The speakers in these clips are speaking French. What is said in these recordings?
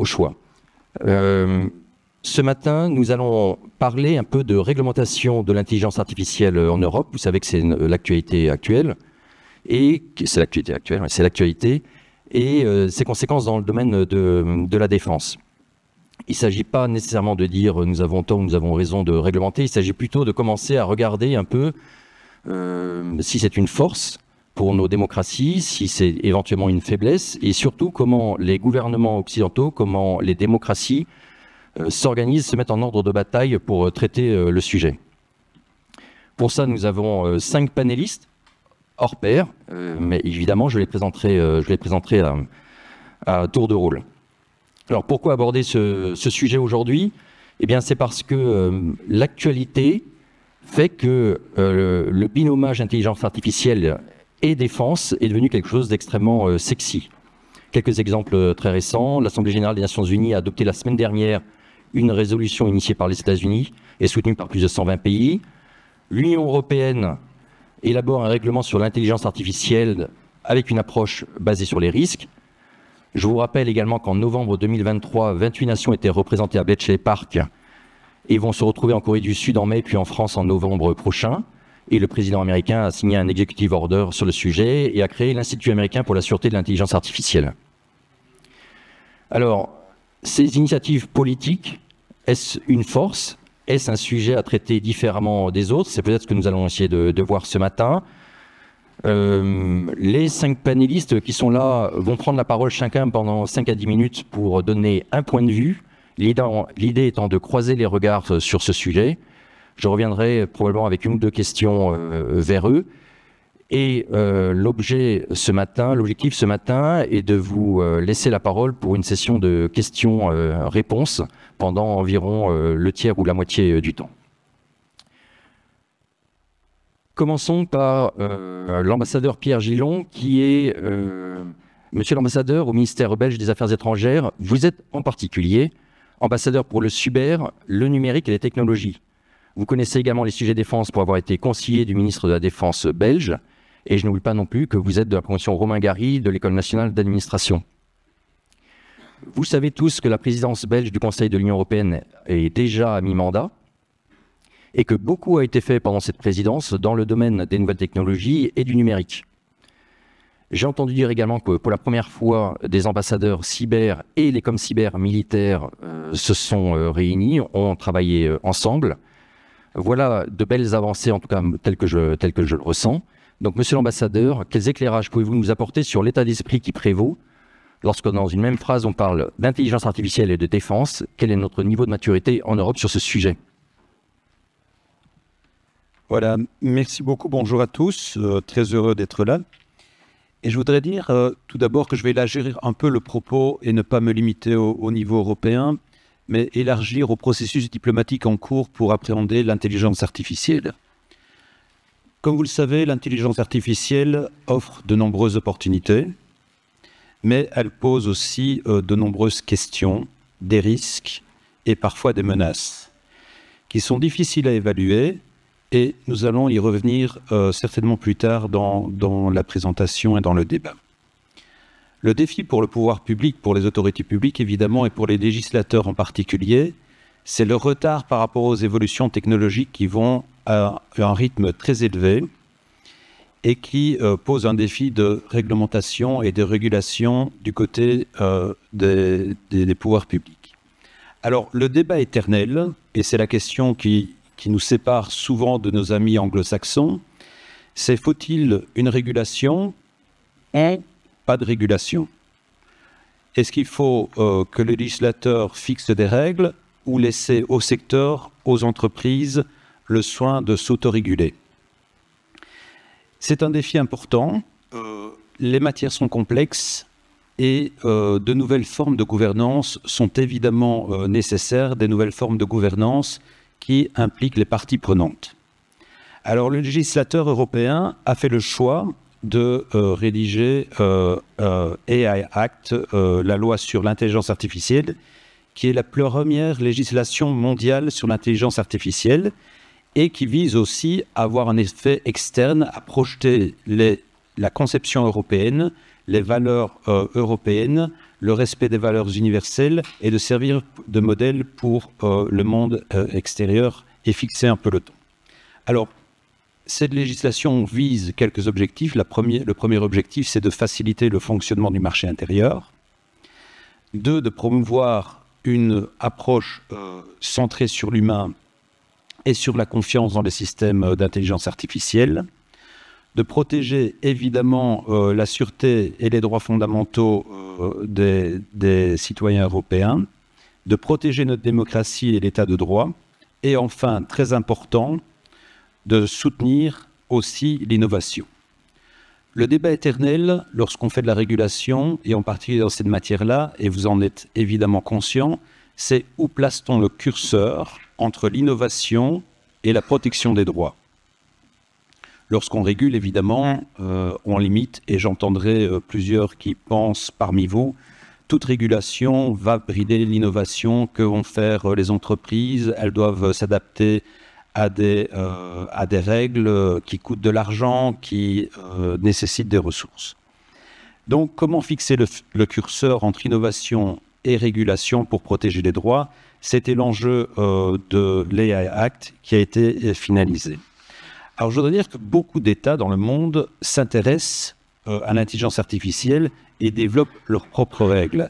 au choix. Ce matin, nous allons parler un peu de réglementation de l'intelligence artificielle en Europe. Vous savez que c'est l'actualité actuelle. Et c'est l'actualité actuelle, c'est l'actualité. Et ses conséquences dans le domaine de la défense. Il ne s'agit pas nécessairement de dire nous avons tort, nous avons raison de réglementer. Il s'agit plutôt de commencer à regarder un peu si c'est une force pour nos démocraties, si c'est éventuellement une faiblesse, et surtout comment les gouvernements occidentaux, comment les démocraties s'organisent, se mettent en ordre de bataille pour traiter le sujet. Pour ça, nous avons 5 panélistes hors pair, mais évidemment, je les présenterai à tour de rôle. Alors, pourquoi aborder ce sujet aujourd'hui? Eh bien, c'est parce que l'actualité fait que le binômage intelligence artificielle et défense est devenu quelque chose d'extrêmement sexy. Quelques exemples très récents. L'Assemblée générale des Nations unies a adopté la semaine dernière une résolution initiée par les États-Unis et soutenue par plus de 120 pays. L'Union européenne élabore un règlement sur l'intelligence artificielle avec une approche basée sur les risques. Je vous rappelle également qu'en novembre 2023, 28 nations étaient représentées à Bletchley Park et vont se retrouver en Corée du Sud en mai, puis en France en novembre prochain. Et le président américain a signé un executive order sur le sujet et a créé l'Institut américain pour la sûreté de l'intelligence artificielle. Alors, ces initiatives politiques, est-ce une force? Est-ce un sujet à traiter différemment des autres? C'est peut-être ce que nous allons essayer de voir ce matin. Les 5 panélistes qui sont là vont prendre la parole chacun pendant 5 à 10 minutes pour donner un point de vue. L'idée étant de croiser les regards sur ce sujet. Je reviendrai probablement avec 1 ou 2 questions vers eux. Et l'objectif ce matin est de vous laisser la parole pour une session de questions-réponses pendant environ le tiers ou la moitié du temps. Commençons par l'ambassadeur Pierre Gillon, qui est, monsieur l'ambassadeur au ministère belge des Affaires étrangères. Vous êtes en particulier ambassadeur pour le cyber, le numérique et les technologies. Vous connaissez également les sujets défense pour avoir été conseiller du ministre de la Défense belge. Et je n'oublie pas non plus que vous êtes de la promotion Romain Gary de l'École nationale d'administration. Vous savez tous que la présidence belge du Conseil de l'Union européenne est déjà à mi-mandat et que beaucoup a été fait pendant cette présidence dans le domaine des nouvelles technologies et du numérique. J'ai entendu dire également que pour la première fois, des ambassadeurs cyber et les coms cyber militaires se sont réunis, ont travaillé ensemble. Voilà de belles avancées, en tout cas telles que je le ressens. Donc, monsieur l'ambassadeur, quels éclairages pouvez-vous nous apporter sur l'état d'esprit qui prévaut lorsque dans une même phrase on parle d'intelligence artificielle et de défense? Quel est notre niveau de maturité en Europe sur ce sujet? Voilà, merci beaucoup, bonjour à tous, très heureux d'être là. Et je voudrais dire tout d'abord que je vais élargir un peu le propos et ne pas me limiter au niveau européen, mais élargir au processus diplomatique en cours pour appréhender l'intelligence artificielle. Comme vous le savez, l'intelligence artificielle offre de nombreuses opportunités, mais elle pose aussi de nombreuses questions, des risques et parfois des menaces qui sont difficiles à évaluer, et nous allons y revenir certainement plus tard dans la présentation et dans le débat. Le défi pour le pouvoir public, pour les autorités publiques évidemment, et pour les législateurs en particulier, c'est le retard par rapport aux évolutions technologiques qui vont à un rythme très élevé et qui pose un défi de réglementation et de régulation du côté des pouvoirs publics. Alors, le débat éternel, et c'est la question qui nous sépare souvent de nos amis anglo-saxons, c'est faut-il une régulation ou pas de régulation? Est-ce qu'il faut que le législateur fixe des règles ou laisser au secteur, aux entreprises, le soin de s'autoréguler? C'est un défi important. Les matières sont complexes et de nouvelles formes de gouvernance sont évidemment nécessaires, des nouvelles formes de gouvernance qui impliquent les parties prenantes. Alors, le législateur européen a fait le choix de rédiger AI Act, la loi sur l'intelligence artificielle, qui est la première législation mondiale sur l'intelligence artificielle et qui vise aussi à avoir un effet externe, à projeter la conception européenne, les valeurs européennes, le respect des valeurs universelles et de servir de modèle pour le monde extérieur et fixer un peu le ton. Alors, cette législation vise quelques objectifs. Le premier objectif, c'est de faciliter le fonctionnement du marché intérieur. 2, de promouvoir une approche centrée sur l'humain et sur la confiance dans les systèmes d'intelligence artificielle. De protéger évidemment la sûreté et les droits fondamentaux des citoyens européens. De protéger notre démocratie et l'état de droit. Et enfin, très important, de soutenir aussi l'innovation. Le débat éternel, lorsqu'on fait de la régulation, et en particulier dans cette matière-là, et vous en êtes évidemment conscient, c'est où place-t-on le curseur entre l'innovation et la protection des droits. Lorsqu'on régule, évidemment, on limite, et j'entendrai plusieurs qui pensent parmi vous, toute régulation va brider l'innovation que vont faire les entreprises. Elles doivent s'adapter à des règles qui coûtent de l'argent, qui nécessitent des ressources. Donc, comment fixer le curseur entre innovation et régulation pour protéger les droits? C'était l'enjeu de l'AI Act qui a été finalisé. Alors, je voudrais dire que beaucoup d'États dans le monde s'intéressent à l'intelligence artificielle et développent leurs propres règles.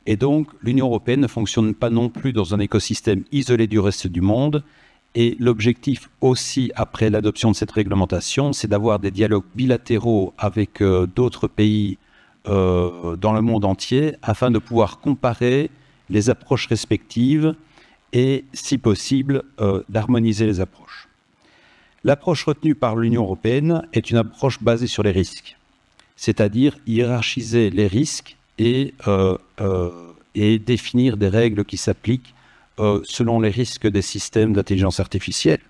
Et donc, l'Union européenne ne fonctionne pas non plus dans un écosystème isolé du reste du monde. Et l'objectif aussi, après l'adoption de cette réglementation, c'est d'avoir des dialogues bilatéraux avec d'autres pays dans le monde entier afin de pouvoir comparer les approches respectives et, si possible, d'harmoniser les approches. L'approche retenue par l'Union européenne est une approche basée sur les risques, c'est-à-dire hiérarchiser les risques et définir des règles qui s'appliquent selon les risques des systèmes d'intelligence artificielle.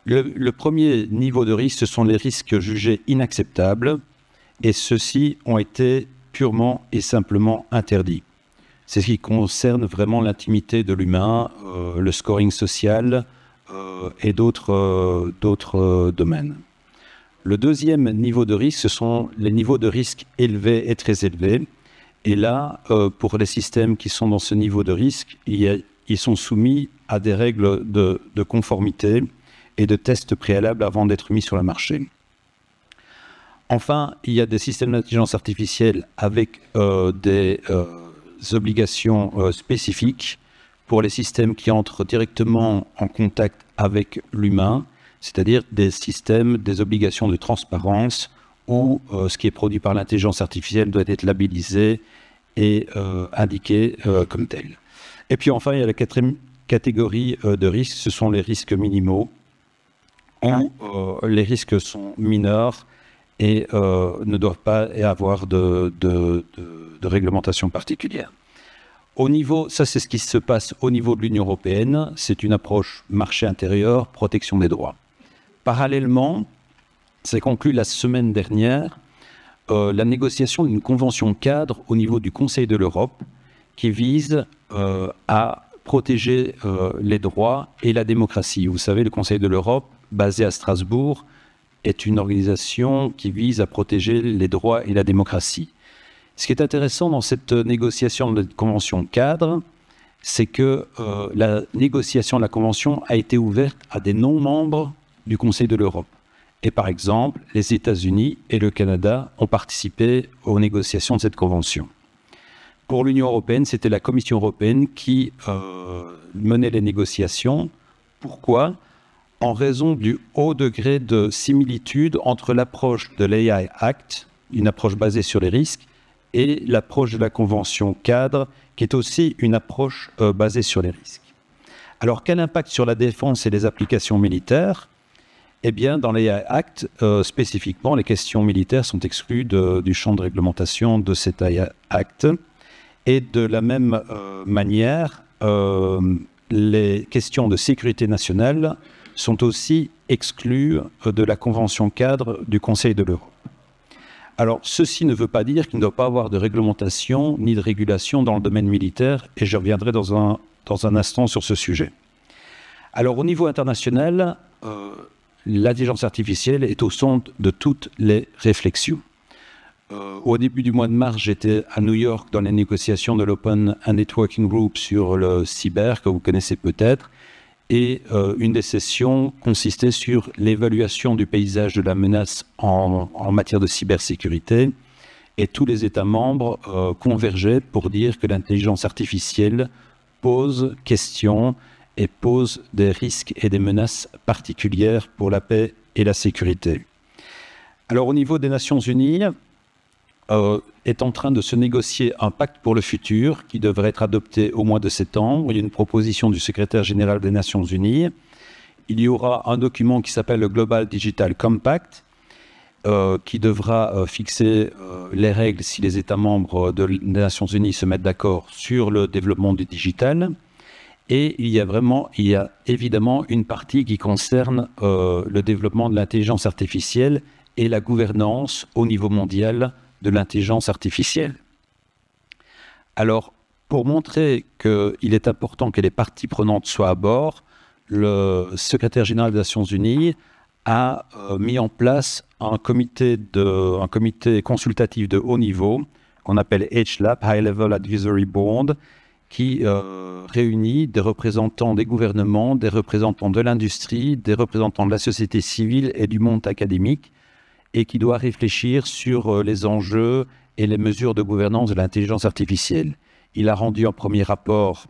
Le premier niveau de risque, ce sont les risques jugés inacceptables, et ceux-ci ont été purement et simplement interdits. C'est ce qui concerne vraiment l'intimité de l'humain, le scoring social et d'autres domaines. Le deuxième niveau de risque, ce sont les niveaux de risque élevés et très élevés. Et là, pour les systèmes qui sont dans ce niveau de risque, ils sont soumis à des règles de conformité et de tests préalables avant d'être mis sur le marché. Enfin, il y a des systèmes d'intelligence artificielle avec des obligations spécifiques pour les systèmes qui entrent directement en contact avec l'humain, c'est-à-dire des systèmes, des obligations de transparence où ce qui est produit par l'intelligence artificielle doit être labellisé et indiqué comme tel. Et puis enfin, il y a la quatrième catégorie de risques, ce sont les risques minimaux, où les risques sont mineurs et ne doivent pas avoir de réglementation particulière. Au niveau, ça c'est ce qui se passe au niveau de l'Union européenne, c'est une approche marché intérieur, protection des droits. Parallèlement, s'est conclu la semaine dernière la négociation d'une convention cadre au niveau du Conseil de l'Europe qui vise à protéger les droits et la démocratie. Vous savez, le Conseil de l'Europe, basé à Strasbourg, est une organisation qui vise à protéger les droits et la démocratie. Ce qui est intéressant dans cette négociation de convention cadre, c'est que la négociation de la convention a été ouverte à des non-membres du Conseil de l'Europe. Et par exemple, les États-Unis et le Canada ont participé aux négociations de cette convention. Pour l'Union européenne, c'était la Commission européenne qui menait les négociations. Pourquoi ? En raison du haut degré de similitude entre l'approche de l'AI Act, une approche basée sur les risques, et l'approche de la Convention cadre, qui est aussi une approche basée sur les risques. Alors, quel impact sur la défense et les applications militaires ? Eh bien, dans l'AI Act, spécifiquement, les questions militaires sont exclues du champ de réglementation de cet AI Act. Et de la même manière, les questions de sécurité nationale sont aussi exclues de la Convention cadre du Conseil de l'Europe. Alors, ceci ne veut pas dire qu'il ne doit pas avoir de réglementation ni de régulation dans le domaine militaire, et je reviendrai dans un instant sur ce sujet. Alors, au niveau international, l'intelligence artificielle est au centre de toutes les réflexions. Au début du mois de mars, j'étais à New York dans les négociations de l'Open Networking Group sur le cyber, que vous connaissez peut-être. Et une des sessions consistait sur l'évaluation du paysage de la menace en matière de cybersécurité. Et tous les États membres convergeaient pour dire que l'intelligence artificielle pose question et pose des risques et des menaces particulières pour la paix et la sécurité. Alors au niveau des Nations Unies, est en train de se négocier un pacte pour le futur qui devrait être adopté au mois de septembre. Il y a une proposition du secrétaire général des Nations Unies. Il y aura un document qui s'appelle le Global Digital Compact qui devra fixer les règles si les États membres des Nations Unies se mettent d'accord sur le développement du digital. Et il y a évidemment une partie qui concerne le développement de l'intelligence artificielle et la gouvernance au niveau mondial de l'intelligence artificielle. Alors, pour montrer qu'il est important que les parties prenantes soient à bord, le secrétaire général des Nations Unies a mis en place un comité consultatif de haut niveau qu'on appelle HLAB, High Level Advisory Board, qui réunit des représentants des gouvernements, des représentants de l'industrie, des représentants de la société civile et du monde académique, et qui doit réfléchir sur les enjeux et les mesures de gouvernance de l'intelligence artificielle. Il a rendu un premier rapport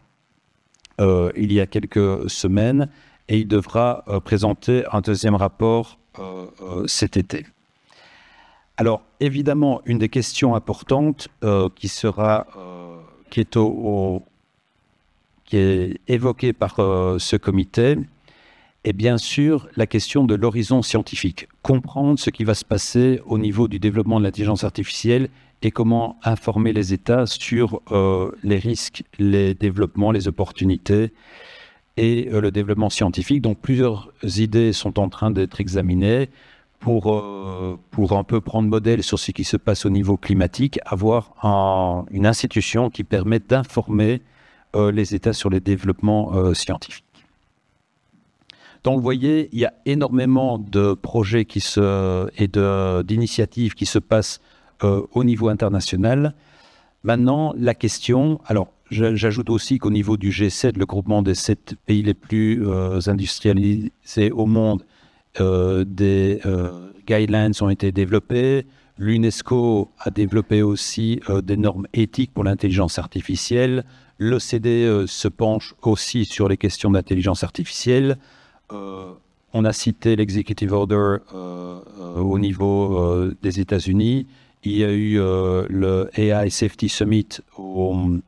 il y a quelques semaines et il devra présenter un deuxième rapport cet été. Alors, évidemment, une des questions importantes qui est évoquée par ce comité est bien sûr la question de l'horizon scientifique. Comprendre ce qui va se passer au niveau du développement de l'intelligence artificielle et comment informer les États sur les risques, les développements, les opportunités et le développement scientifique. Donc plusieurs idées sont en train d'être examinées pour un peu prendre modèle sur ce qui se passe au niveau climatique, avoir une institution qui permette d'informer les États sur les développements scientifiques. Donc, vous voyez, il y a énormément de projets et d'initiatives qui se passent au niveau international. Maintenant, la question... Alors, j'ajoute aussi qu'au niveau du G7, le groupement des 7 pays les plus industrialisés au monde, des guidelines ont été développés. L'UNESCO a développé aussi des normes éthiques pour l'intelligence artificielle. L'OCDE se penche aussi sur les questions d'intelligence artificielle. On a cité l'Executive Order au niveau des États-Unis. Il y a eu le AI Safety Summit en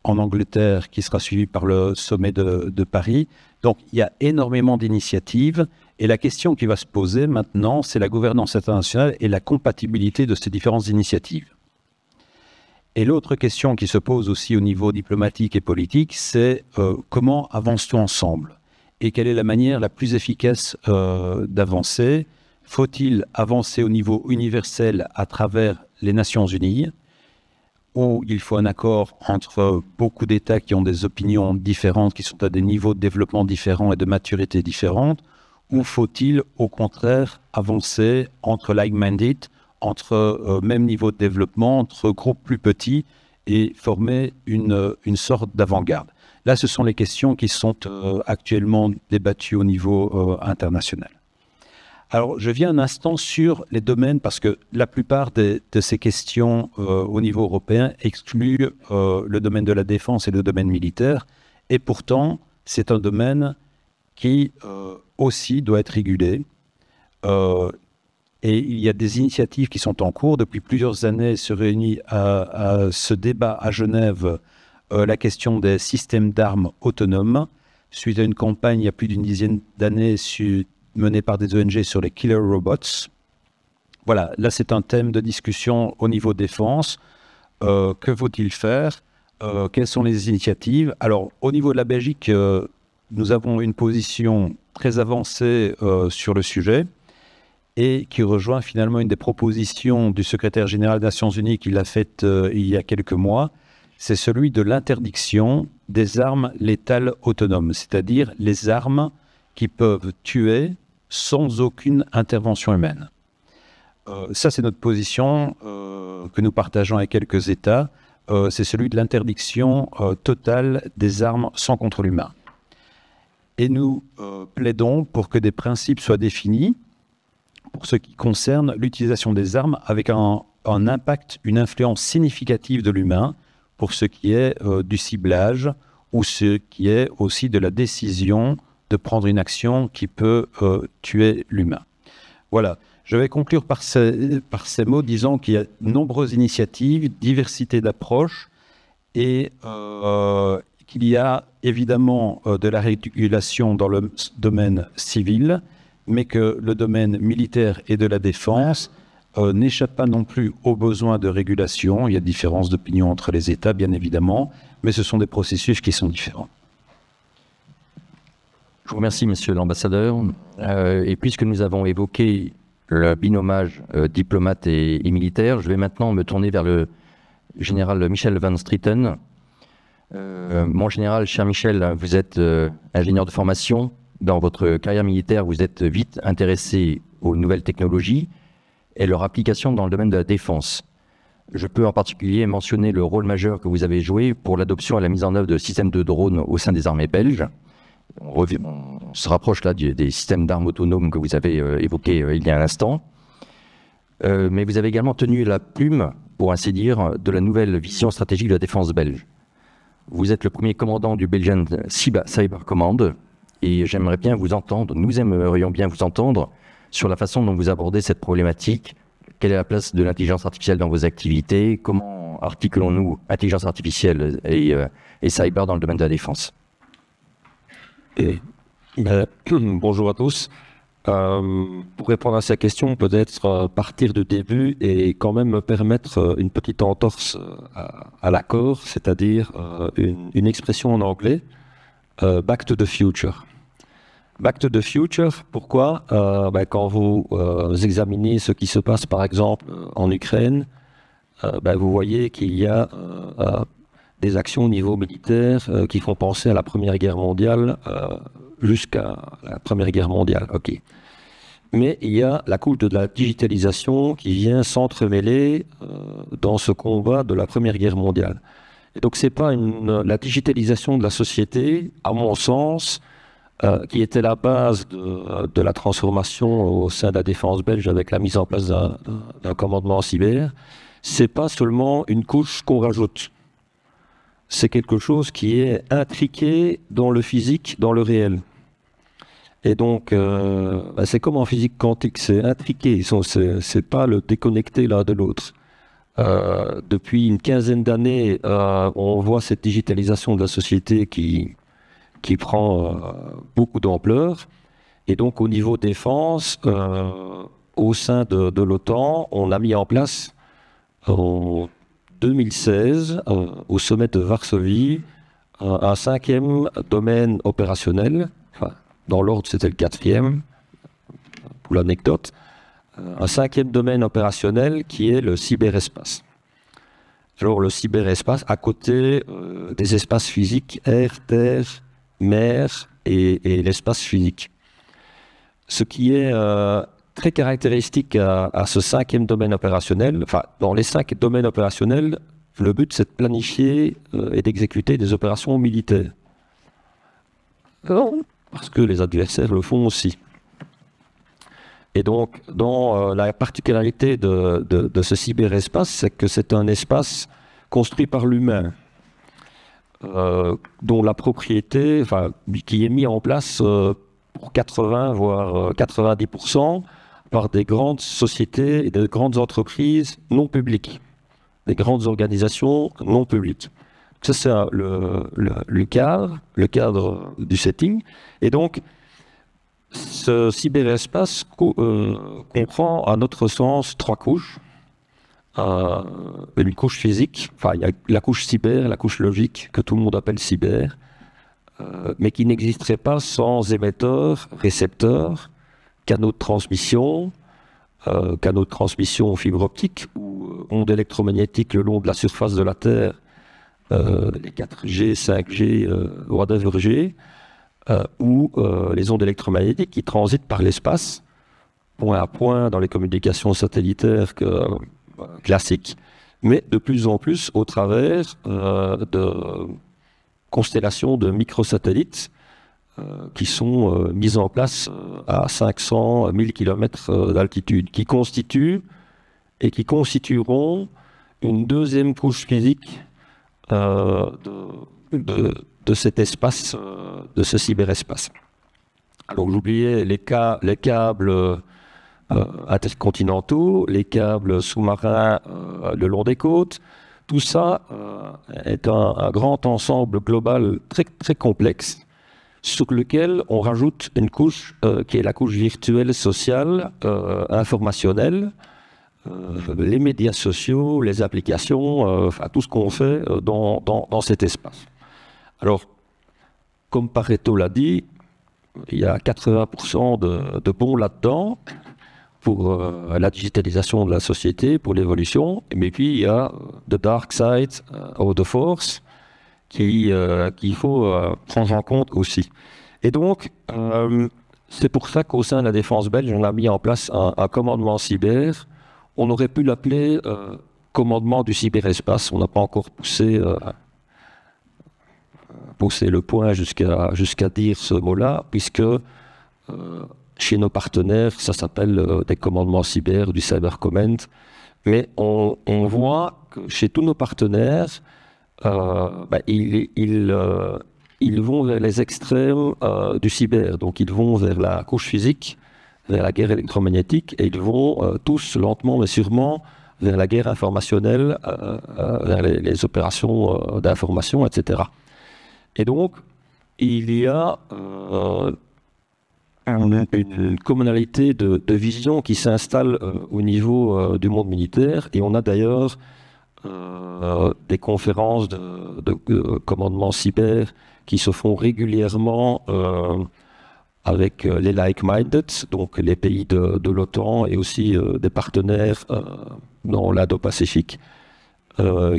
Angleterre qui sera suivi par le sommet de Paris. Donc, il y a énormément d'initiatives. Et la question qui va se poser maintenant, c'est la gouvernance internationale et la compatibilité de ces différentes initiatives. Et l'autre question qui se pose aussi au niveau diplomatique et politique, c'est comment avance-t-on ensemble ? Et quelle est la manière la plus efficace d'avancer ? Faut-il avancer au niveau universel à travers les Nations Unies, où il faut un accord entre beaucoup d'États qui ont des opinions différentes, qui sont à des niveaux de développement différents et de maturité différentes, ou faut-il au contraire avancer entre like-minded, entre même niveau de développement, entre groupes plus petits et former une sorte d'avant-garde ? Là, ce sont les questions qui sont actuellement débattues au niveau international. Alors, je viens un instant sur les domaines, parce que la plupart de ces questions au niveau européen excluent le domaine de la défense et le domaine militaire. Et pourtant, c'est un domaine qui aussi doit être régulé. Et il y a des initiatives qui sont en cours. Depuis plusieurs années, se réunit à ce débat à Genève la question des systèmes d'armes autonomes, suite à une campagne il y a plus d'une dizaine d'années menée par des ONG sur les killer robots. Voilà, là c'est un thème de discussion au niveau défense. Que faut-il faire ? Quelles sont les initiatives ? Alors, au niveau de la Belgique, nous avons une position très avancée sur le sujet et qui rejoint finalement une des propositions du secrétaire général des Nations Unies qu'il a faite il y a quelques mois. C'est celui de l'interdiction des armes létales autonomes, c'est-à-dire les armes qui peuvent tuer sans aucune intervention humaine. Ça, c'est notre position que nous partageons avec quelques États, c'est celui de l'interdiction totale des armes sans contrôle humain. Et nous plaidons pour que des principes soient définis pour ce qui concerne l'utilisation des armes avec un impact, une influence significative de l'humain pour ce qui est du ciblage ou ce qui est aussi de la décision de prendre une action qui peut tuer l'humain. Voilà. Je vais conclure par ces mots disant qu'il y a de nombreuses initiatives, diversité d'approches et qu'il y a évidemment de la régulation dans le domaine civil, mais que le domaine militaire et de la défense n'échappe pas non plus aux besoins de régulation. Il y a différence d'opinion entre les États, bien évidemment, mais ce sont des processus qui sont différents. Je vous remercie, monsieur l'ambassadeur. Et puisque nous avons évoqué le binomage diplomate et militaire, je vais maintenant me tourner vers le général Michel Van Strieten. Mon général, cher Michel, vous êtes ingénieur de formation. Dans votre carrière militaire, vous êtes vite intéressé aux nouvelles technologies et leur application dans le domaine de la défense. Je peux en particulier mentionner le rôle majeur que vous avez joué pour l'adoption et la mise en œuvre de systèmes de drones au sein des armées belges. On se rapproche là des systèmes d'armes autonomes que vous avez évoqués il y a un instant. Mais vous avez également tenu la plume, pour ainsi dire, de la nouvelle vision stratégique de la défense belge. Vous êtes le premier commandant du Belgian Cyber Command et j'aimerais bien vous entendre, nous aimerions bien vous entendre sur la façon dont vous abordez cette problématique. Quelle est la place de l'intelligence artificielle dans vos activités? Comment articulons-nous intelligence artificielle et cyber dans le domaine de la défense? Bonjour à tous. Pour répondre à cette question, peut-être partir du début et quand même me permettre une petite entorse à l'accord, c'est-à-dire une expression en anglais, Back to the Future. Back to the Future, pourquoi? Quand vous examinez ce qui se passe par exemple en Ukraine, vous voyez qu'il y a des actions au niveau militaire qui font penser à la Première Guerre mondiale jusqu'à la Première Guerre mondiale. Ok. Mais il y a la couche de la digitalisation qui vient s'entremêler dans ce combat de la Première Guerre mondiale. Et donc c'est pas la digitalisation de la société, à mon sens, qui était la base de la transformation au sein de la défense belge avec la mise en place d'un commandement cyber. C'est pas seulement une couche qu'on rajoute. C'est quelque chose qui est intriqué dans le physique, dans le réel. Et donc, c'est comme en physique quantique, c'est intriqué, c'est pas le déconnecté l'un de l'autre. Depuis une quinzaine d'années, on voit cette digitalisation de la société qui prend beaucoup d'ampleur. Et donc, au niveau défense, au sein de l'OTAN, on a mis en place en 2016, au sommet de Varsovie, un 5e domaine opérationnel. Enfin, dans l'ordre, c'était le 4e, pour l'anecdote. Un 5e domaine opérationnel qui est le cyberespace. Alors, le cyberespace, à côté des espaces physiques, air, terre, mer et l'espace physique. Ce qui est très caractéristique à ce 5e domaine opérationnel, enfin, dans les 5 domaines opérationnels, le but, c'est de planifier et d'exécuter des opérations militaires. Parce que les adversaires le font aussi. Et donc, dans la particularité de ce cyberespace, c'est que c'est un espace construit par l'humain, dont la propriété, enfin, qui est mis en place pour 80 voire 90% par des grandes sociétés et de grandes entreprises non publiques, des grandes organisations non publiques. Ça, c'est le cadre du setting. Et donc, ce cyberespace comprend, à notre sens, 3 couches. Une couche physique, enfin, il y a la couche cyber, la couche logique, que tout le monde appelle cyber, mais qui n'existerait pas sans émetteurs, récepteurs, canaux de transmission en fibre optique ou ondes électromagnétiques le long de la surface de la Terre, les 4G, 5G, whatever G, ou les ondes électromagnétiques qui transitent par l'espace, point à point dans les communications satellitaires classiques. mais de plus en plus au travers de constellations de microsatellites qui sont mises en place à 500 000 km d'altitude, qui constituent et qui constitueront une deuxième couche physique de cet espace, de ce cyberespace. Alors j'oubliais les câbles intercontinentaux, les câbles sous-marins le long des côtes. Tout ça est un grand ensemble global très, très complexe sur lequel on rajoute une couche qui est la couche virtuelle, sociale, informationnelle, les médias sociaux, les applications, enfin tout ce qu'on fait dans cet espace. Alors, comme Pareto l'a dit, il y a 80% de bons là-dedans pour la digitalisation de la société, pour l'évolution, mais puis il y a the dark side of the force qu'il faut prendre en compte aussi. Et donc, c'est pour ça qu'au sein de la défense belge, on a mis en place un commandement cyber. On aurait pu l'appeler commandement du cyberespace. On n'a pas encore poussé le point jusqu'à dire ce mot-là, puisque chez nos partenaires, ça s'appelle des commandements cyber, du cyber command. Mais on voit que chez tous nos partenaires, ils vont vers les extrêmes du cyber. Donc ils vont vers la couche physique, vers la guerre électromagnétique, et ils vont tous lentement mais sûrement vers la guerre informationnelle, vers les opérations d'information, etc. Et donc, il y a une commonalité de vision qui s'installe au niveau du monde militaire, et on a d'ailleurs des conférences de commandement cyber qui se font régulièrement avec les like-minded, donc les pays de l'OTAN et aussi des partenaires dans l'Indo-Pacifique,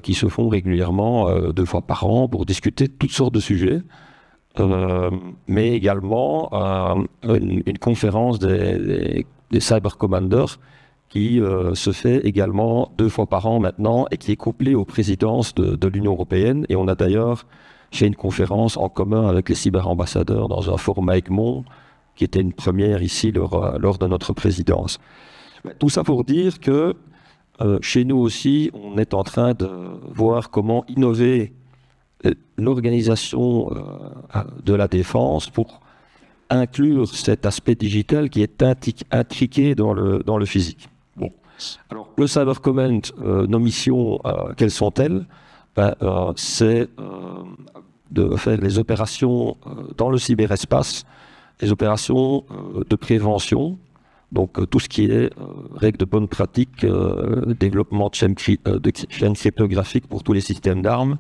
qui se font régulièrement 2 fois par an pour discuter de toutes sortes de sujets, mais également une conférence des cyber commanders qui se fait également 2 fois par an maintenant et qui est couplée aux présidences de l'Union européenne. Et on a d'ailleurs fait une conférence en commun avec les cyberambassadeurs dans un forum à Egmont, qui était une première ici lors de notre présidence. Tout ça pour dire que chez nous aussi, on est en train de voir comment innover l'organisation de la défense pour inclure cet aspect digital qui est intriqué dans le physique. Bon. Alors, le Cyber Command, nos missions, quelles sont-elles? C'est de faire les opérations dans le cyberespace, les opérations de prévention, donc tout ce qui est règles de bonne pratique, développement de chaînes cryptographiques pour tous les systèmes d'armes,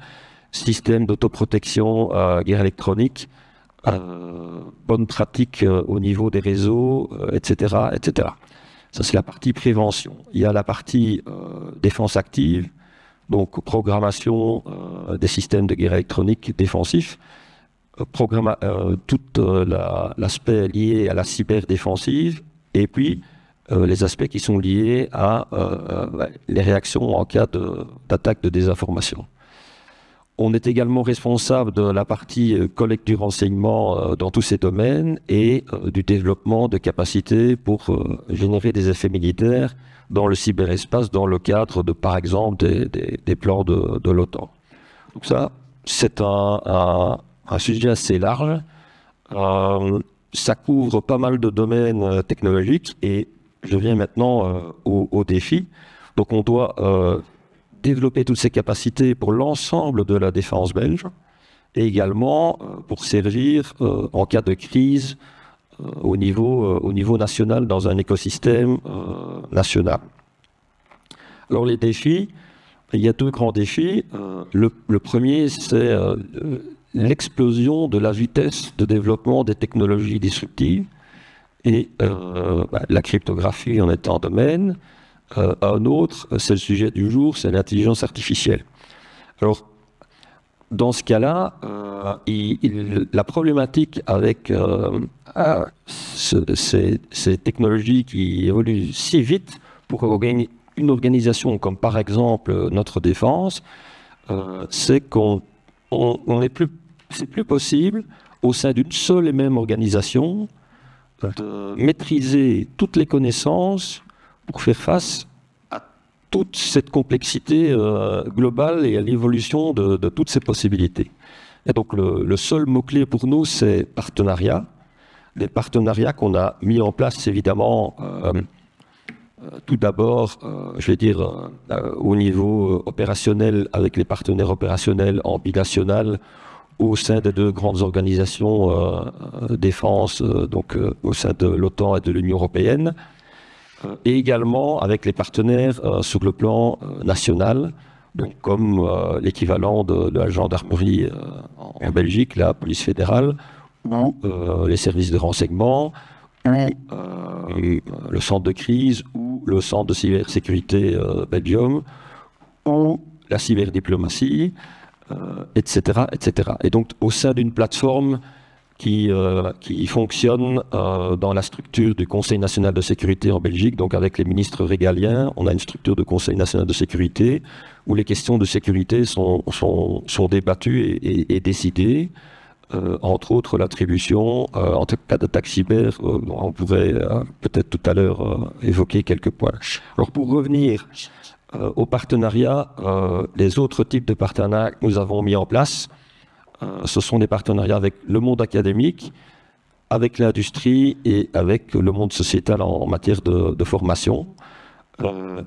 systèmes d'autoprotection, guerre électronique, bonne pratique au niveau des réseaux, etc., etc. Ça, c'est la partie prévention. Il y a la partie défense active, donc programmation des systèmes de guerre électronique défensifs, tout l'aspect lié à la cyberdéfensive, et puis les aspects qui sont liés à les réactions en cas d'attaque de désinformation. On est également responsable de la partie collecte du renseignement dans tous ces domaines et du développement de capacités pour générer des effets militaires dans le cyberespace dans le cadre de, par exemple, des plans de l'OTAN. Donc ça, c'est un sujet assez large. Ça couvre pas mal de domaines technologiques et je viens maintenant au défi. Donc on doit développer toutes ces capacités pour l'ensemble de la défense belge et également pour servir en cas de crise au niveau national dans un écosystème national. Alors les défis, il y a 2 grands défis. Le premier, c'est l'explosion de la vitesse de développement des technologies disruptives et la cryptographie en est un domaine. Un autre, c'est le sujet du jour, c'est l'intelligence artificielle. Alors, dans ce cas-là, la problématique avec ces technologies qui évoluent si vite pour une organisation comme par exemple notre défense, c'est qu'on n'est plus, c'est plus possible au sein d'une seule et même organisation de maîtriser toutes les connaissances pour faire face à toute cette complexité globale et à l'évolution de toutes ces possibilités. Et donc le seul mot-clé pour nous, c'est partenariat. Des partenariats qu'on a mis en place évidemment tout d'abord, je vais dire, au niveau opérationnel avec les partenaires opérationnels en binational au sein des deux grandes organisations défense, donc au sein de l'OTAN et de l'Union européenne, et également avec les partenaires sur le plan national, donc comme l'équivalent de la gendarmerie en Belgique, la police fédérale, ou les services de renseignement, ou le centre de crise, ou le centre de cybersécurité Belgium, ou la cyberdiplomatie, etc., etc. Et donc, au sein d'une plateforme qui fonctionne dans la structure du Conseil national de sécurité en Belgique, donc avec les ministres régaliens, on a une structure de Conseil national de sécurité où les questions de sécurité sont débattues et décidées, entre autres l'attribution, en cas d'attaque cyber, on pourrait peut-être tout à l'heure évoquer quelques points. Alors, pour revenir au partenariat, les autres types de partenariats que nous avons mis en place, ce sont des partenariats avec le monde académique, avec l'industrie et avec le monde sociétal en matière de formation,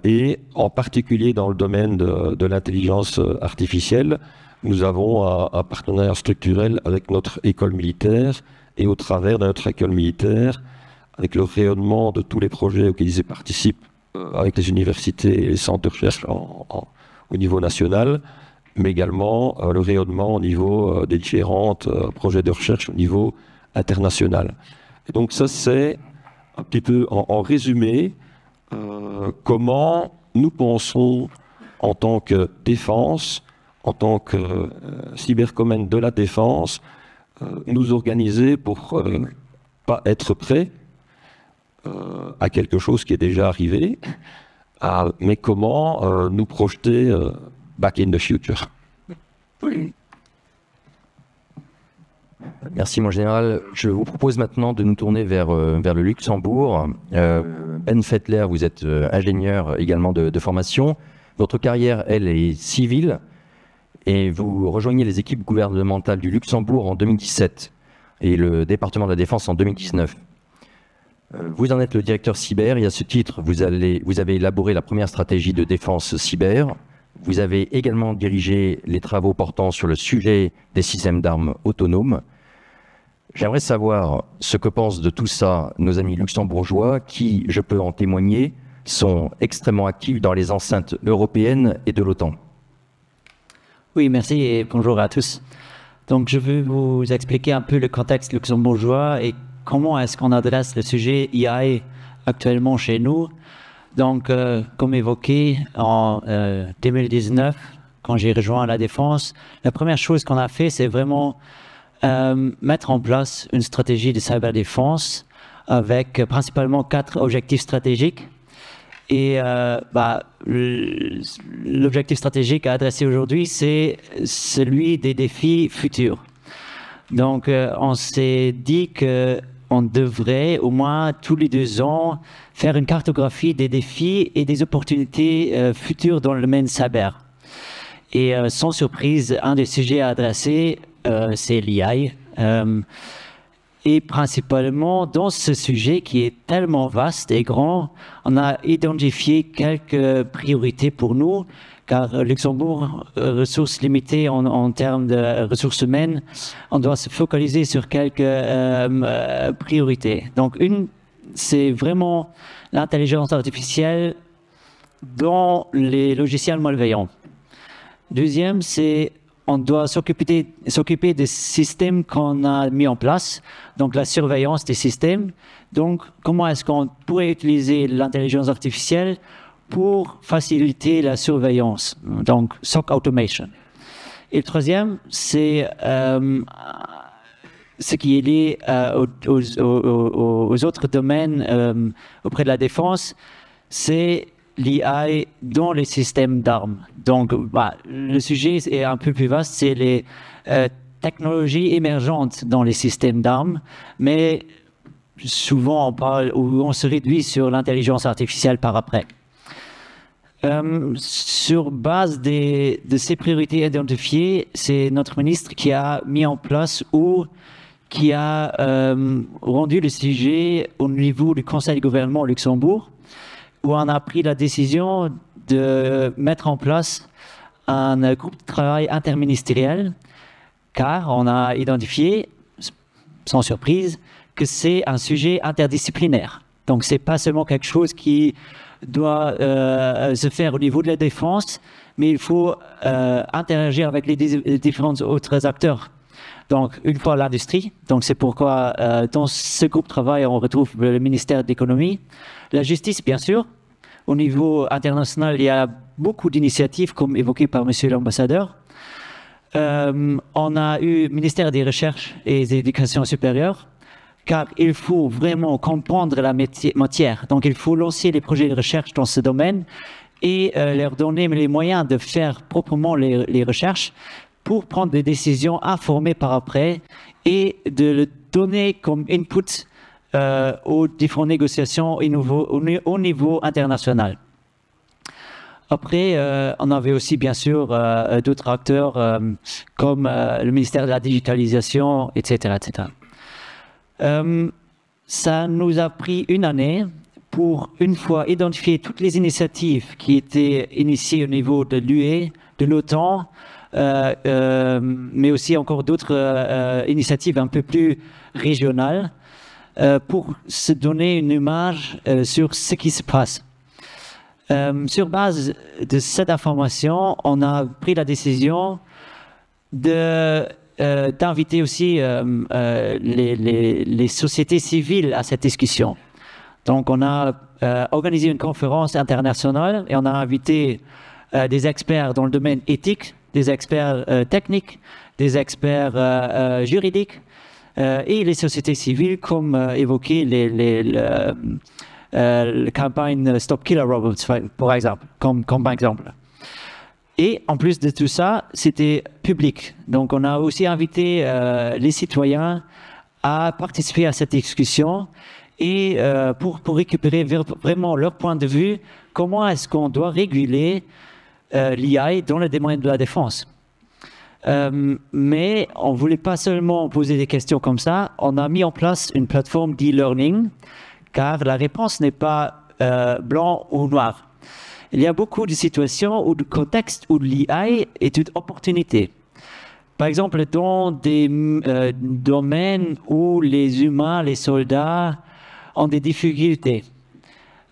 et en particulier dans le domaine de l'intelligence artificielle. Nous avons un partenariat structurel avec notre école militaire, et au travers de notre école militaire, avec le rayonnement de tous les projets auxquels ils participent, avec les universités et les centres de recherche au niveau national, mais également le rayonnement au niveau des différents projets de recherche au niveau international. Et donc ça, c'est un petit peu en résumé comment nous pensons en tant que défense, en tant que cybercommune de la défense, nous organiser pour pas être prêts à quelque chose qui est déjà arrivé, mais comment nous projeter back in the future. Merci mon général. Je vous propose maintenant de nous tourner vers le Luxembourg. Ben Fettler, vous êtes ingénieur également de formation. Votre carrière, elle, est civile et vous rejoignez les équipes gouvernementales du Luxembourg en 2017 et le département de la Défense en 2019. Vous en êtes le directeur cyber et à ce titre, vous avez élaboré la première stratégie de défense cyber. Vous avez également dirigé les travaux portant sur le sujet des systèmes d'armes autonomes. J'aimerais savoir ce que pensent de tout ça nos amis luxembourgeois qui, je peux en témoigner, sont extrêmement actifs dans les enceintes européennes et de l'OTAN. Oui, merci et bonjour à tous. Donc, je vais vous expliquer un peu le contexte luxembourgeois et comment est-ce qu'on adresse le sujet IA actuellement chez nous. Donc, comme évoqué, en 2019, quand j'ai rejoint la Défense, la première chose qu'on a fait, c'est vraiment mettre en place une stratégie de cyberdéfense avec principalement 4 objectifs stratégiques. Et l'objectif stratégique à adresser aujourd'hui, c'est celui des défis futurs. Donc, on s'est dit qu'on devrait au moins tous les 2 ans faire une cartographie des défis et des opportunités futures dans le domaine cyber. Et sans surprise, un des sujets à adresser, c'est l'IA. Et principalement, dans ce sujet qui est tellement vaste et grand, on a identifié quelques priorités pour nous, car Luxembourg, ressources limitées en termes de ressources humaines, on doit se focaliser sur quelques priorités. Donc, une, c'est vraiment l'intelligence artificielle dans les logiciels malveillants. Deuxième, c'est on doit s'occuper des systèmes qu'on a mis en place, donc la surveillance des systèmes. Donc, comment est-ce qu'on pourrait utiliser l'intelligence artificielle pour faciliter la surveillance, donc SOC automation. Et le troisième, c'est ce qui est lié aux autres domaines auprès de la défense, c'est l'IA dans les systèmes d'armes. Donc, le sujet est un peu plus vaste, c'est les technologies émergentes dans les systèmes d'armes, mais souvent on parle ou on se réduit sur l'intelligence artificielle par après. Sur base de ces priorités identifiées, c'est notre ministre qui a mis en place ou qui a rendu le sujet au niveau du Conseil du gouvernement au Luxembourg, où on a pris la décision de mettre en place un groupe de travail interministériel, car on a identifié, sans surprise, que c'est un sujet interdisciplinaire. Donc, c'est pas seulement quelque chose qui doit se faire au niveau de la défense, mais il faut interagir avec les différents autres acteurs. Donc, une fois l'industrie, donc c'est pourquoi dans ce groupe de travail, on retrouve le ministère de l'économie, la justice, bien sûr. Au niveau international, il y a beaucoup d'initiatives, comme évoqué par monsieur l'ambassadeur. On a eu le ministère des Recherches et de l'Éducation supérieure, car il faut vraiment comprendre la matière. Donc, il faut lancer les projets de recherche dans ce domaine et leur donner les moyens de faire proprement les recherches pour prendre des décisions informées par après et de le donner comme input aux différentes négociations au niveau international. Après, on avait aussi, bien sûr, d'autres acteurs comme le ministère de la Digitalisation, etc., etc. Ça nous a pris une année pour, une fois, identifier toutes les initiatives qui étaient initiées au niveau de l'UE, de l'OTAN, mais aussi encore d'autres initiatives un peu plus régionales, pour se donner une image sur ce qui se passe. Sur base de cette information, on a pris la décision d'inviter aussi les sociétés civiles à cette discussion. Donc, on a organisé une conférence internationale et on a invité des experts dans le domaine éthique, des experts techniques, des experts juridiques et les sociétés civiles, comme évoqué la campagne Stop Killer Robots, par exemple, comme exemple. Et en plus de tout ça, c'était public. Donc, on a aussi invité les citoyens à participer à cette discussion et pour récupérer vraiment leur point de vue, comment est-ce qu'on doit réguler l'IA dans le domaine de la défense. Mais on ne voulait pas seulement poser des questions comme ça, on a mis en place une plateforme d'e-learning, car la réponse n'est pas blanc ou noir. Il y a beaucoup de situations ou de contextes où l'IA est une opportunité. Par exemple, dans des domaines où les humains, les soldats, ont des difficultés.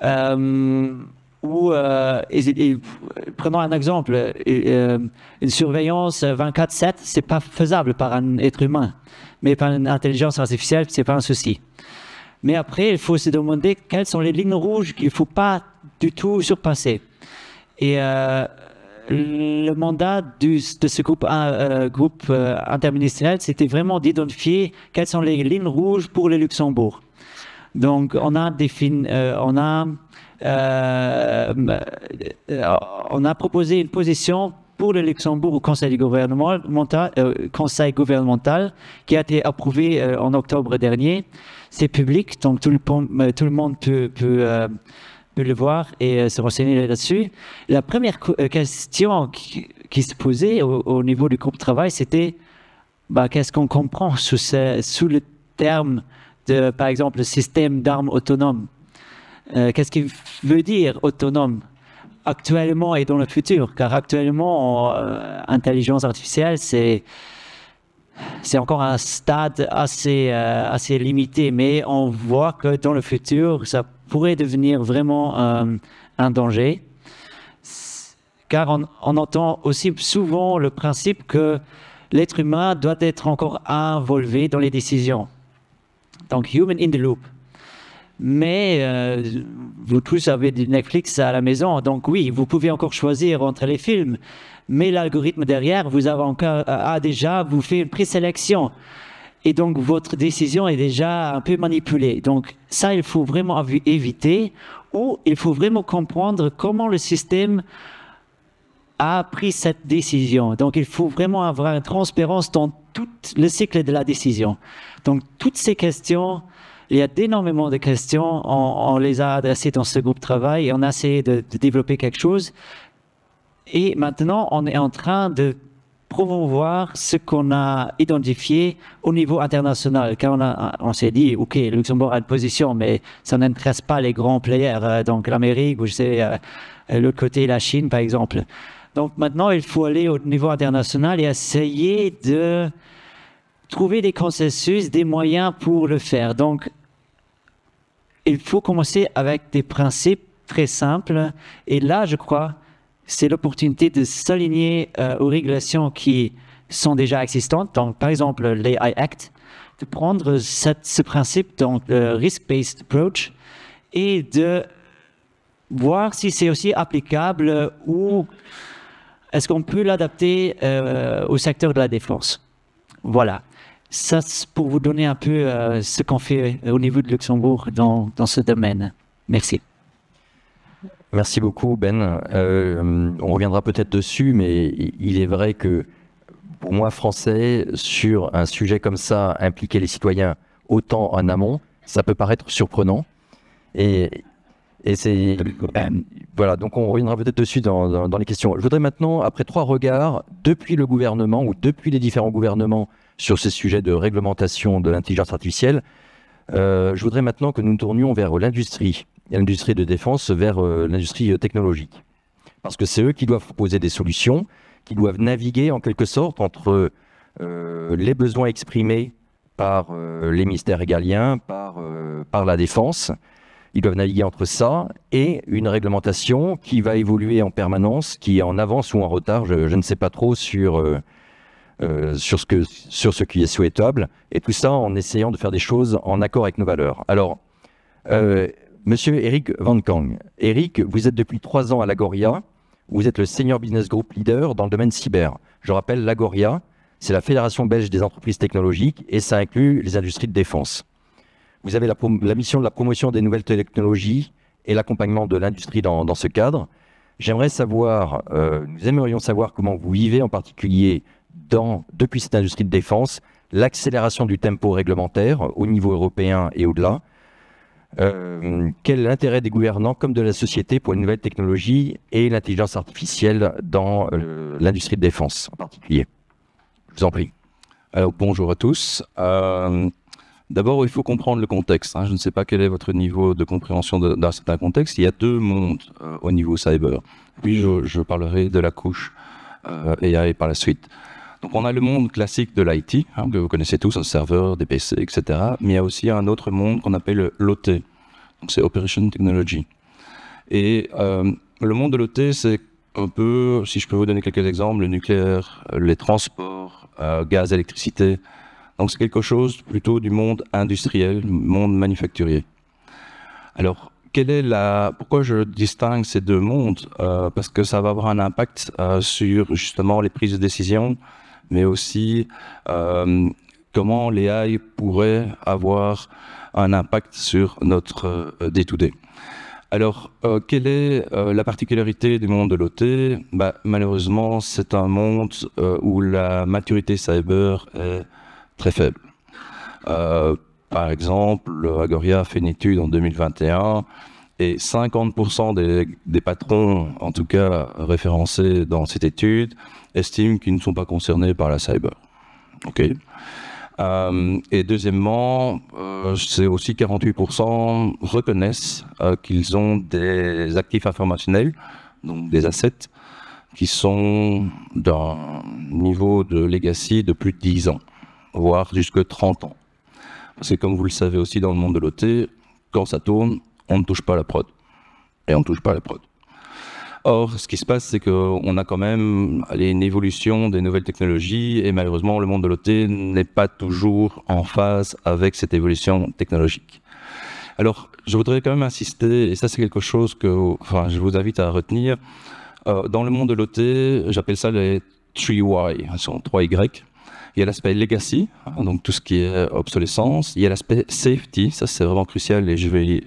Prenons un exemple, une surveillance 24/7, c'est pas faisable par un être humain, mais par une intelligence artificielle, c'est pas un souci. Mais après, il faut se demander quelles sont les lignes rouges qu'il faut pas du tout surpasser. Et le mandat de ce groupe interministériel, c'était vraiment d'identifier quelles sont les lignes rouges pour le Luxembourg. Donc, on a proposé une position pour le Luxembourg au Conseil gouvernemental qui a été approuvé en octobre dernier. C'est public, donc tout le monde peut le voir et se renseigner là-dessus. La première question qui se posait au niveau du groupe de travail, c'était qu'est-ce qu'on comprend sous le terme de, par exemple, le système d'armes autonome. Qu'est-ce qu'il veut dire autonome actuellement et dans le futur? Car actuellement, intelligence artificielle, c'est encore un stade assez limité, mais on voit que dans le futur, ça pourrait devenir vraiment un danger. Car on entend aussi souvent le principe que l'être humain doit être encore involvé dans les décisions. Donc, human in the loop. Mais vous tous avez du Netflix à la maison, donc oui, vous pouvez encore choisir entre les films, mais l'algorithme derrière a déjà vous fait une présélection. Et donc, votre décision est déjà un peu manipulée. Donc, ça, il faut vraiment éviter où il faut vraiment comprendre comment le système a pris cette décision. Donc, il faut vraiment avoir une transparence dans tout le cycle de la décision. Donc, toutes ces questions, il y a énormément de questions, on les a adressées dans ce groupe de travail et on a essayé de développer quelque chose. Et maintenant, on est en train de promouvoir ce qu'on a identifié au niveau international. Car on s'est dit, OK, le Luxembourg a une position, mais ça n'intéresse pas les grands players, donc l'Amérique ou je sais, l'autre côté, la Chine, par exemple. Donc maintenant, il faut aller au niveau international et essayer de trouver des consensus, des moyens pour le faire. Donc, il faut commencer avec des principes très simples. Et là, je crois, c'est l'opportunité de s'aligner aux régulations qui sont déjà existantes. Donc, par exemple, l'AI Act, de prendre ce principe, donc le risk-based approach, et de voir si c'est aussi applicable ou est-ce qu'on peut l'adapter au secteur de la défense. Voilà. Ça, c'est pour vous donner un peu ce qu'on fait au niveau de Luxembourg dans ce domaine. Merci. Merci beaucoup, Ben. On reviendra peut-être dessus, mais il est vrai que pour moi, français, sur un sujet comme ça, impliquer les citoyens autant en amont, ça peut paraître surprenant. Et c'est... voilà, donc on reviendra peut-être dessus dans les questions. Je voudrais maintenant, après 3 regards, depuis le gouvernement ou depuis les différents gouvernements sur ces sujets de réglementation de l'intelligence artificielle, je voudrais maintenant que nous nous tournions vers l'industrie de défense, vers l'industrie technologique. Parce que c'est eux qui doivent proposer des solutions, qui doivent naviguer en quelque sorte entre les besoins exprimés par les ministères régaliens, par la défense. Ils doivent naviguer entre ça et une réglementation qui va évoluer en permanence, qui est en avance ou en retard, je ne sais pas trop sur ce qui est souhaitable, et tout ça en essayant de faire des choses en accord avec nos valeurs. Alors, Monsieur Eric Van Kang. Eric, vous êtes depuis 3 ans à l'Agoria, vous êtes le Senior Business Group Leader dans le domaine cyber. Je rappelle, l'Agoria, c'est la Fédération belge des entreprises technologiques et ça inclut les industries de défense. Vous avez la mission de la promotion des nouvelles technologies et l'accompagnement de l'industrie dans ce cadre. J'aimerais savoir, nous aimerions savoir comment vous vivez en particulier depuis cette industrie de défense, l'accélération du tempo réglementaire au niveau européen et au-delà. Quel est l'intérêt des gouvernants comme de la société pour les nouvelles technologies et l'intelligence artificielle dans l'industrie de défense en particulier? Je vous en prie. Alors, bonjour à tous. D'abord, il faut comprendre le contexte. Je ne sais pas quel est votre niveau de compréhension d'un certain contexte. Il y a 2 mondes au niveau cyber. Puis, je parlerai de la couche AI par la suite. Donc, on a le monde classique de l'IT, que vous connaissez tous, un serveur, des PC, etc. Mais il y a aussi un autre monde qu'on appelle l'OT. Donc, c'est Operation Technology. Et le monde de l'OT, c'est un peu, si je peux vous donner quelques exemples, le nucléaire, les transports, gaz, électricité. Donc, c'est quelque chose plutôt du monde industriel, monde manufacturier. Alors, pourquoi je distingue ces 2 mondes? Parce que ça va avoir un impact sur justement les prises de décision, mais aussi comment l'AI pourrait avoir un impact sur notre day-to-day. Alors, quelle est la particularité du monde de l'OT? Malheureusement, c'est un monde où la maturité cyber est très faible. Par exemple, Agoria a fait une étude en 2021 et 50% des patrons, en tout cas référencés dans cette étude, estiment qu'ils ne sont pas concernés par la cyber. OK. Et deuxièmement, c'est aussi 48% reconnaissent qu'ils ont des actifs informationnels, donc des assets, qui sont d'un niveau de legacy de plus de 10 ans, voire jusque 30 ans. Parce que comme vous le savez aussi dans le monde de l'OT, quand ça tourne, on ne touche pas à la prod. Et on ne touche pas à la prod. Or, ce qui se passe, c'est qu'on a quand même une évolution des nouvelles technologies et malheureusement, le monde de l'OT n'est pas toujours en phase avec cette évolution technologique. Alors, je voudrais quand même insister, et ça c'est quelque chose que je vous invite à retenir. Dans le monde de l'OT, j'appelle ça les 3 Y, ce sont 3 Y. il y a l'aspect legacy, hein, donc tout ce qui est obsolescence. Il y a l'aspect safety, ça c'est vraiment crucial et je vais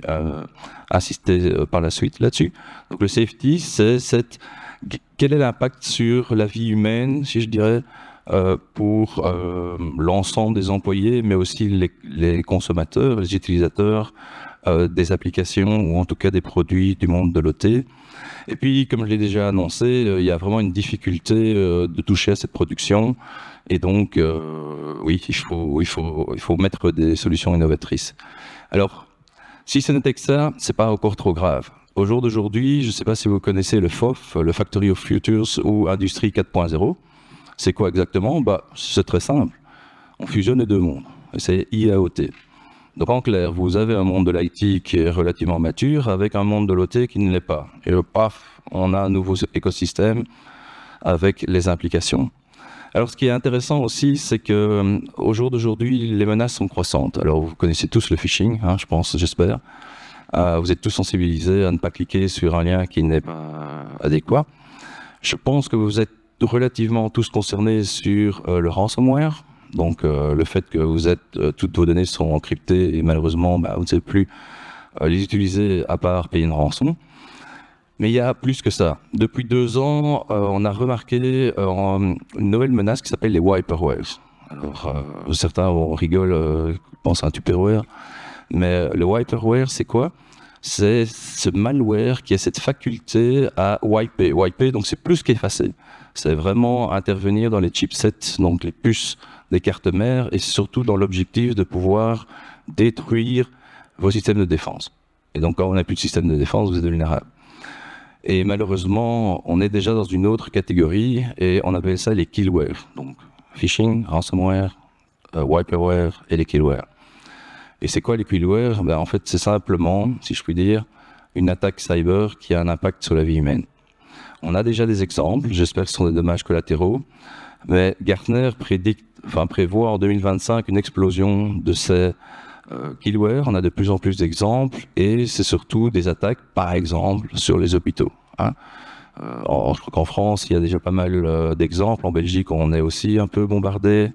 insister par la suite là-dessus. Donc le safety, c'est quel est l'impact sur la vie humaine, si je dirais, pour l'ensemble des employés, mais aussi les consommateurs, les utilisateurs des applications ou en tout cas des produits du monde de l'OT. Et puis, comme je l'ai déjà annoncé, il y a vraiment une difficulté de toucher à cette production. Et donc, oui, il faut mettre des solutions innovatrices. Alors, si ce n'était que ça, c'est pas encore trop grave. Au jour d'aujourd'hui, je ne sais pas si vous connaissez le FOF, le Factory of Futures ou Industrie 4.0. C'est quoi exactement? C'est très simple. On fusionne les deux mondes. C'est IAOT. Donc en clair, vous avez un monde de l'IT qui est relativement mature avec un monde de l'OT qui ne l'est pas. Et paf, on a un nouveau écosystème avec les implications. Alors ce qui est intéressant aussi, c'est que au jour d'aujourd'hui, les menaces sont croissantes. Alors vous connaissez tous le phishing, hein, je pense, j'espère. Vous êtes tous sensibilisés à ne pas cliquer sur un lien qui n'est pas adéquat. Je pense que vous êtes relativement tous concernés sur le ransomware. Donc le fait que toutes vos données sont encryptées et malheureusement vous ne savez plus les utiliser à part payer une rançon. Mais il y a plus que ça. Depuis 2 ans, on a remarqué une nouvelle menace qui s'appelle les wiperwares. Alors certains rigolent, pensent à un Tupperware, mais le wiperware c'est quoi? C'est ce malware qui a cette faculté à wiper. Wiper, donc c'est plus qu'effacer. C'est vraiment intervenir dans les chipsets, donc les puces des cartes mères, et surtout dans l'objectif de pouvoir détruire vos systèmes de défense. Et donc quand on n'a plus de système de défense, vous êtes vulnérable. Et malheureusement, on est déjà dans une autre catégorie, et on appelle ça les killware. Donc phishing, ransomware, wiperware et les killware. Et c'est quoi les killware? En fait, c'est simplement, si je puis dire, une attaque cyber qui a un impact sur la vie humaine. On a déjà des exemples, j'espère que ce sont des dommages collatéraux, mais Gartner prévoit en 2025 une explosion de ces killware. On a de plus en plus d'exemples et c'est surtout des attaques, par exemple, sur les hôpitaux. Hein. Je crois qu'en France, il y a déjà pas mal d'exemples. En Belgique, on est aussi un peu bombardé.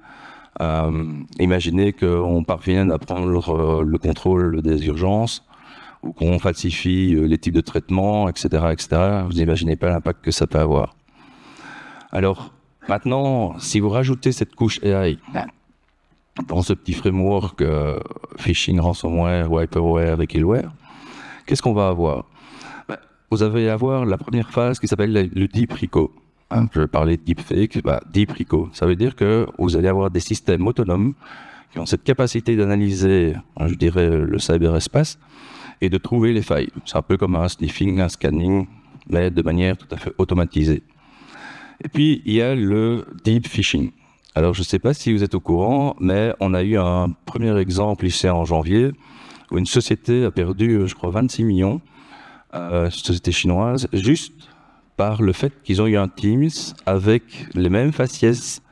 Imaginez qu'on parvienne à prendre le contrôle des urgences ou qu'on falsifie les types de traitements, etc., etc. Vous n'imaginez pas l'impact que ça peut avoir. Alors, maintenant, si vous rajoutez cette couche AI dans ce petit framework phishing, ransomware, wiperware et killware, qu'est-ce qu'on va avoir? Vous allez avoir la première phase qui s'appelle le deep RICO. Je vais parler de deepfake. Deep RICO, ça veut dire que vous allez avoir des systèmes autonomes qui ont cette capacité d'analyser, je dirais, le cyberespace et de trouver les failles. C'est un peu comme un sniffing, un scanning, mais de manière tout à fait automatisée. Et puis, il y a le deep phishing. Alors, je ne sais pas si vous êtes au courant, mais on a eu un premier exemple ici en janvier où une société a perdu, je crois, 26 millions, une société chinoise, juste par le fait qu'ils ont eu un Teams avec les mêmes faciès,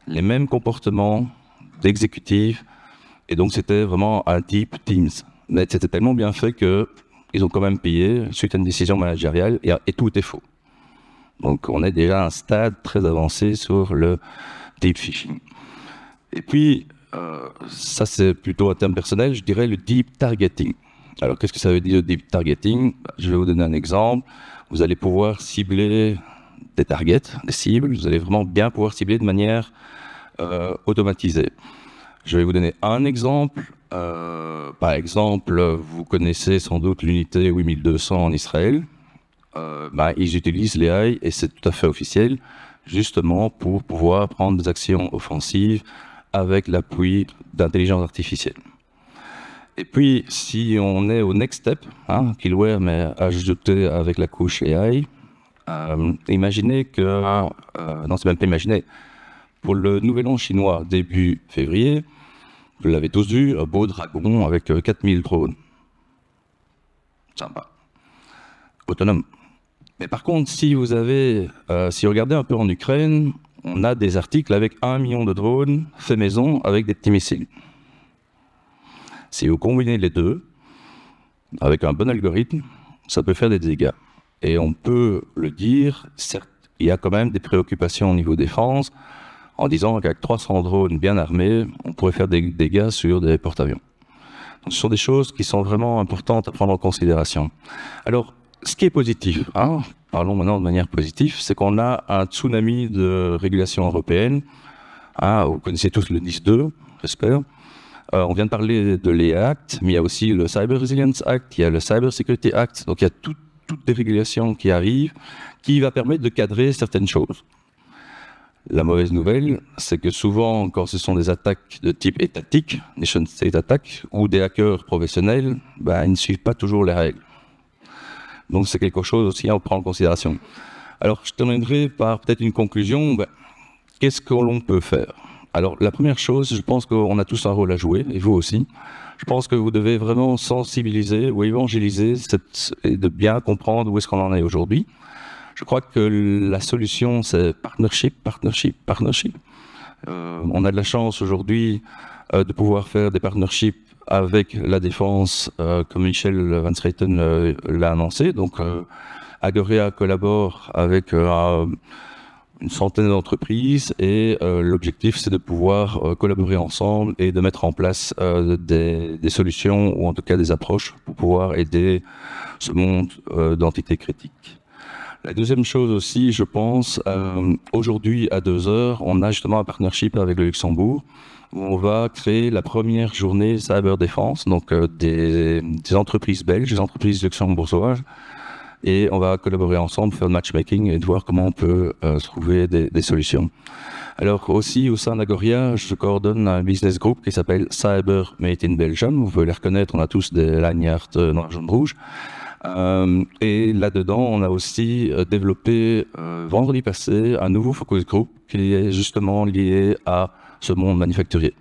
les mêmes comportements d'exécutifs, et donc c'était vraiment un type Teams. Mais c'était tellement bien fait qu'ils ont quand même payé suite à une décision managériale et tout était faux. Donc on est déjà à un stade très avancé sur le deep phishing. Et puis, ça c'est plutôt un terme personnel, je dirais le deep targeting. Alors qu'est-ce que ça veut dire le deep targeting? Je vais vous donner un exemple. Vous allez pouvoir cibler des targets, des cibles, vous allez vraiment bien pouvoir cibler de manière automatisée. Je vais vous donner un exemple. Par exemple, vous connaissez sans doute l'unité 8200 en Israël. Ils utilisent l'AI, et c'est tout à fait officiel, justement pour pouvoir prendre des actions offensives avec l'appui d'intelligence artificielle. Et puis, si on est au next step, killware, mais ajouté avec la couche AI, imaginez que, non, c'est même pas imaginer, pour le nouvel an chinois début février, vous l'avez tous vu, un beau dragon avec 4000 drones. Sympa. Autonome. Mais par contre, si vous regardez un peu en Ukraine, on a des articles avec 1 million de drones faits maison avec des petits missiles. Si vous combinez les deux, avec un bon algorithme, ça peut faire des dégâts. Et on peut le dire, certes, il y a quand même des préoccupations au niveau défense. en disant qu'avec 300 drones bien armés, on pourrait faire des dégâts sur des porte-avions. Donc, ce sont des choses qui sont vraiment importantes à prendre en considération. Alors, ce qui est positif, hein, parlons maintenant de manière positive, c'est qu'on a un tsunami de régulation européenne. Hein, vous connaissez tous le NIS2, j'espère. On vient de parler de l'EA Act, mais il y a aussi le Cyber Resilience Act, il y a le Cyber Security Act. Donc il y a toutes des régulations qui arrivent, qui va permettre de cadrer certaines choses. La mauvaise nouvelle, c'est que souvent, quand ce sont des attaques de type étatique, nation state attack, ou des hackers professionnels, ils ne suivent pas toujours les règles. Donc c'est quelque chose aussi à prendre en considération. Alors je terminerai par peut-être une conclusion. Qu'est-ce que l'on peut faire? Alors la première chose, je pense qu'on a tous un rôle à jouer, et vous aussi. Je pense que vous devez vraiment sensibiliser ou évangéliser et de bien comprendre où est-ce qu'on en est aujourd'hui. Je crois que la solution, c'est partnership. On a de la chance aujourd'hui de pouvoir faire des partnerships avec la défense, comme Michel Van Straten l'a annoncé. Donc, Agoria collabore avec une centaine d'entreprises et l'objectif, c'est de pouvoir collaborer ensemble et de mettre en place des solutions ou en tout cas des approches pour pouvoir aider ce monde d'entités critiques. La deuxième chose aussi, je pense, aujourd'hui à 2h, on a justement un partnership avec le Luxembourg où on va créer la première journée cyber défense, donc des entreprises belges, des entreprises luxembourgeoises, et on va collaborer ensemble, faire le matchmaking et de voir comment on peut trouver des solutions. Alors aussi, au sein d'Agoria, je coordonne un business group qui s'appelle Cyber Made in Belgium. Vous pouvez les reconnaître, on a tous des lanyards noir, jaune, rouge. Et là-dedans, on a aussi développé vendredi passé un nouveau focus group qui est justement lié à ce monde manufacturier.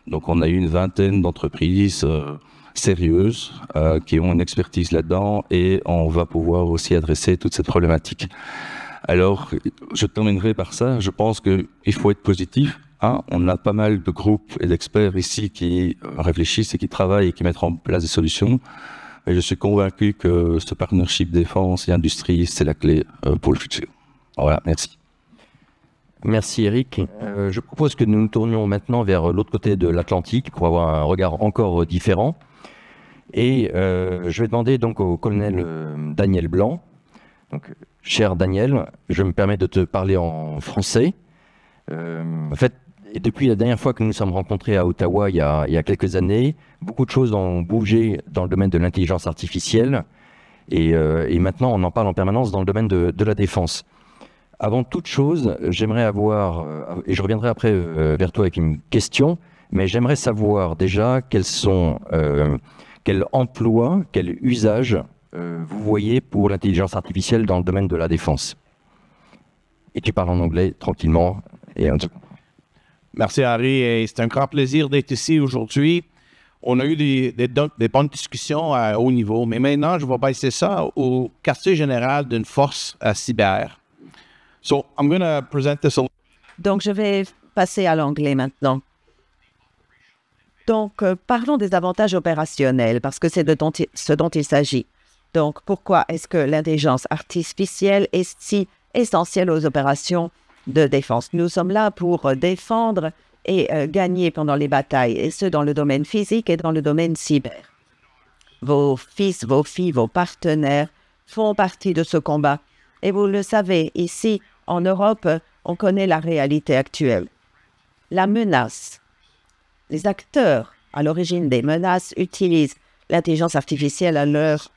Donc on a eu une vingtaine d'entreprises sérieuses qui ont une expertise là-dedans et on va pouvoir aussi adresser toute cette problématique. Alors, je terminerai par ça. Je pense qu'il faut être positif. Hein. On a pas mal de groupes et d'experts ici qui réfléchissent et qui travaillent et qui mettent en place des solutions. Et je suis convaincu que ce partnership défense et industrie, c'est la clé pour le futur. Voilà, merci. Merci Eric. Je propose que nous nous tournions maintenant vers l'autre côté de l'Atlantique pour avoir un regard encore différent. Et je vais demander donc au colonel Daniel Blanc. Donc, cher Daniel, je me permets de te parler en français. En fait, depuis la dernière fois que nous nous sommes rencontrés à Ottawa il y a quelques années, beaucoup de choses ont bougé dans le domaine de l'intelligence artificielle et maintenant on en parle en permanence dans le domaine de la défense. Avant toute chose, j'aimerais avoir, et je reviendrai après vers toi avec une question, mais j'aimerais savoir déjà quel emploi, quel usage vous voyez pour l'intelligence artificielle dans le domaine de la défense. Et tu parles en anglais tranquillement. Merci Harry, et c'est un grand plaisir d'être ici aujourd'hui. On a eu des bonnes discussions à haut niveau, mais maintenant je vais passer ça au quartier général d'une force cyber. So, I'm going to present this. Donc, je vais passer à l'anglais maintenant. Donc, parlons des avantages opérationnels, parce que c'est de ce dont il s'agit. Donc, pourquoi est-ce que l'intelligence artificielle est si essentielle aux opérations de défense? Nous sommes là pour défendre et gagner pendant les batailles, et ce dans le domaine physique et dans le domaine cyber. Vos fils, vos filles, vos partenaires font partie de ce combat. Et vous le savez, ici, en Europe, on connaît la réalité actuelle. La menace. Les acteurs à l'origine des menaces utilisent l'intelligence artificielle à l'heure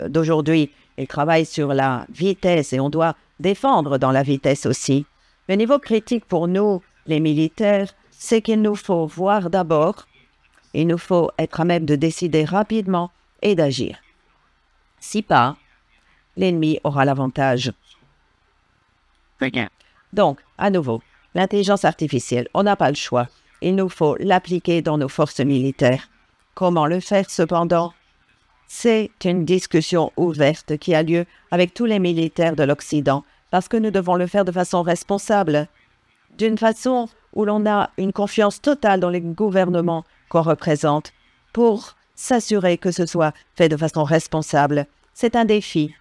d'aujourd'hui. Ils travaillent sur la vitesse et on doit défendre dans la vitesse aussi. Le niveau critique pour nous, les militaires, c'est qu'il nous faut voir d'abord, il nous faut être à même de décider rapidement et d'agir. Si pas, l'ennemi aura l'avantage. Donc, à nouveau, l'intelligence artificielle, on n'a pas le choix. Il nous faut l'appliquer dans nos forces militaires. Comment le faire cependant? C'est une discussion ouverte qui a lieu avec tous les militaires de l'Occident parce que nous devons le faire de façon responsable, d'une façon où l'on a une confiance totale dans les gouvernements qu'on représente pour s'assurer que ce soit fait de façon responsable. C'est un défi.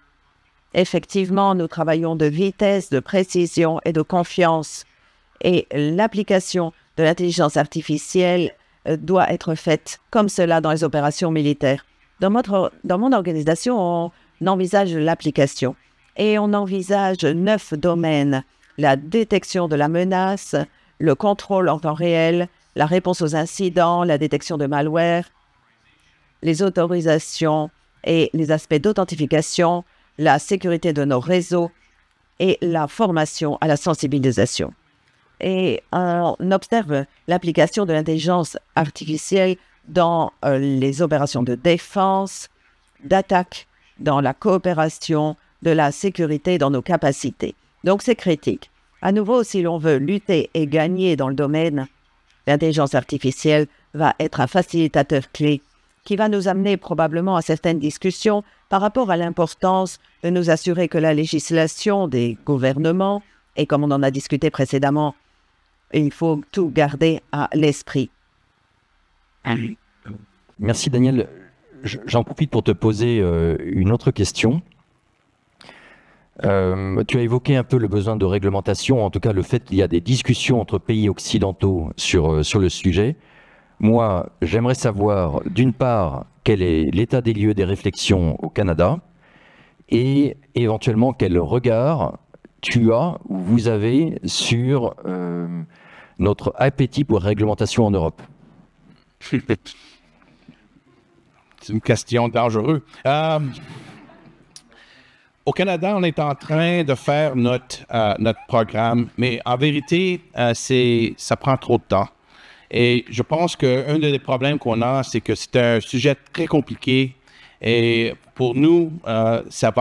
Effectivement, nous travaillons de vitesse, de précision et de confiance. Et l'application de l'intelligence artificielle doit être faite comme cela dans les opérations militaires. Dans mon organisation, on envisage l'application et on envisage 9 domaines: la détection de la menace, le contrôle en temps réel, la réponse aux incidents, la détection de malware, les autorisations et les aspects d'authentification, la sécurité de nos réseaux et la formation à la sensibilisation. Et on observe l'application de l'intelligence artificielle dans les opérations de défense, d'attaque, dans la coopération, de la sécurité, dans nos capacités. Donc c'est critique. À nouveau, si l'on veut lutter et gagner dans le domaine, l'intelligence artificielle va être un facilitateur clé qui va nous amener probablement à certaines discussions par rapport à l'importance de nous assurer que la législation des gouvernements, et comme on en a discuté précédemment, il faut tout garder à l'esprit. Merci Daniel. J'en profite pour te poser une autre question. Tu as évoqué un peu le besoin de réglementation, en tout cas le fait qu'il y a des discussions entre pays occidentaux sur le sujet. Moi, j'aimerais savoir, d'une part, quel est l'état des lieux des réflexions au Canada et éventuellement quel regard tu as ou vous avez sur notre appétit pour réglementation en Europe. C'est une question dangereuse. Au Canada, on est en train de faire notre programme, mais en vérité, ça prend trop de temps. Et je pense qu'un des problèmes qu'on a, c'est que c'est un sujet très compliqué. Et pour nous, ça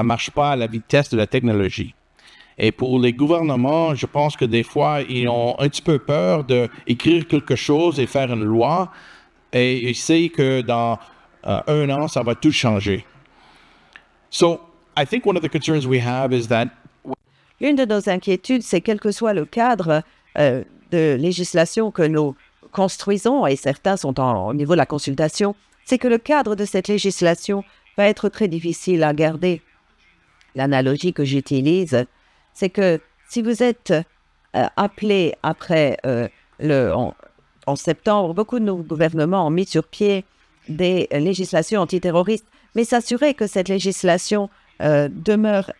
marche pas à la vitesse de la technologie. Et pour les gouvernements, je pense que des fois, ils ont un petit peu peur d'écrire quelque chose et faire une loi. Et ils savent que dans 1 an, ça va tout changer. So, I think one of the concerns we have is that... L'une de nos inquiétudes, c'est quel que soit le cadre de législation que nous construisons, et certains sont au niveau de la consultation, c'est que le cadre de cette législation va être très difficile à garder. L'analogie que j'utilise, c'est que si vous êtes appelé après en septembre, beaucoup de nos gouvernements ont mis sur pied des législations antiterroristes, mais s'assurer que cette législation demeure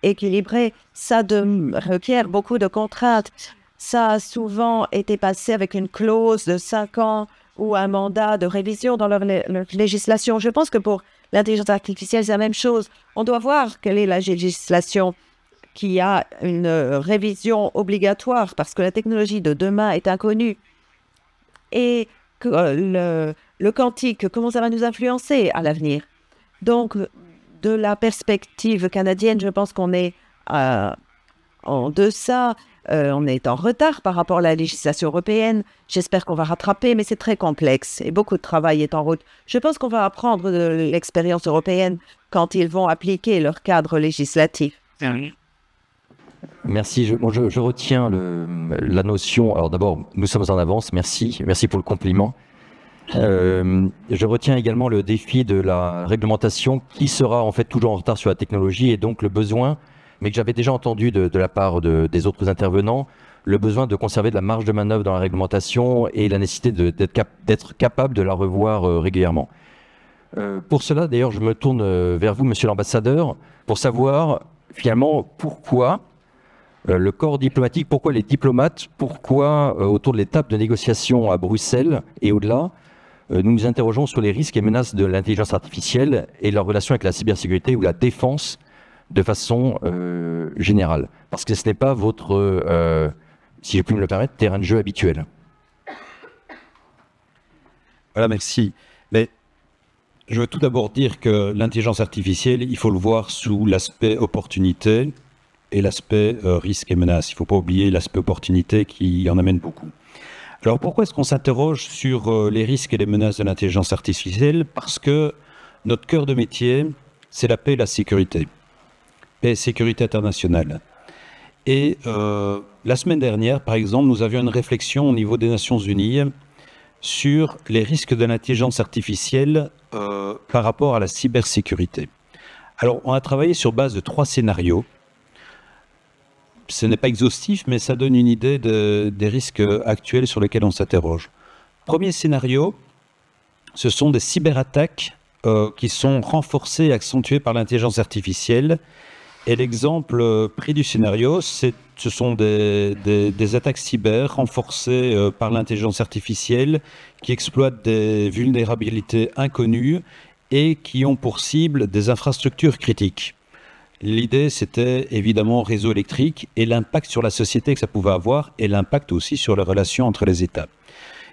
équilibrée, ça requiert beaucoup de contraintes. Ça a souvent été passé avec une clause de 5 ans ou un mandat de révision dans leur législation. Je pense que pour l'intelligence artificielle, c'est la même chose. On doit voir quelle est la législation qui a une révision obligatoire parce que la technologie de demain est inconnue. Et que, le quantique, comment ça va nous influencer à l'avenir? Donc, de la perspective canadienne, je pense qu'on est en deçà. On est en retard par rapport à la législation européenne. J'espère qu'on va rattraper, mais c'est très complexe et beaucoup de travail est en route. Je pense qu'on va apprendre de l'expérience européenne quand ils vont appliquer leur cadre législatif. Merci. Je retiens la notion. Alors d'abord, nous sommes en avance. Merci pour le compliment. Je retiens également le défi de la réglementation qui sera en fait toujours en retard sur la technologie et donc le besoin, mais que j'avais déjà entendu de la part des autres intervenants, le besoin de conserver de la marge de manœuvre dans la réglementation et la nécessité d'être capable de la revoir régulièrement. Pour cela, d'ailleurs, je me tourne vers vous, monsieur l'ambassadeur, pour savoir finalement pourquoi le corps diplomatique, pourquoi les diplomates, pourquoi autour de l'étape de négociation à Bruxelles et au-delà, nous nous interrogeons sur les risques et menaces de l'intelligence artificielle et leur relation avec la cybersécurité ou la défense de façon générale. Parce que ce n'est pas votre, si je puis me le permettre, terrain de jeu habituel. Voilà, merci. Mais je veux tout d'abord dire que l'intelligence artificielle, il faut le voir sous l'aspect opportunité et l'aspect risque et menace. Il ne faut pas oublier l'aspect opportunité qui en amène beaucoup. Alors pourquoi est-ce qu'on s'interroge sur les risques et les menaces de l'intelligence artificielle? Parce que notre cœur de métier, c'est la paix et la sécurité. Paix et sécurité internationale. Et la semaine dernière, par exemple, nous avions une réflexion au niveau des Nations Unies sur les risques de l'intelligence artificielle par rapport à la cybersécurité. Alors, on a travaillé sur base de 3 scénarios. ce n'est pas exhaustif, mais ça donne une idée des risques actuels sur lesquels on s'interroge. Premier scénario, ce sont des cyberattaques qui sont renforcées et accentuées par l'intelligence artificielle. Et l'exemple pris du scénario, ce sont des attaques cyber renforcées par l'intelligence artificielle qui exploitent des vulnérabilités inconnues et qui ont pour cible des infrastructures critiques. L'idée, c'était évidemment réseau électrique et l'impact sur la société que ça pouvait avoir et l'impact aussi sur les relations entre les États.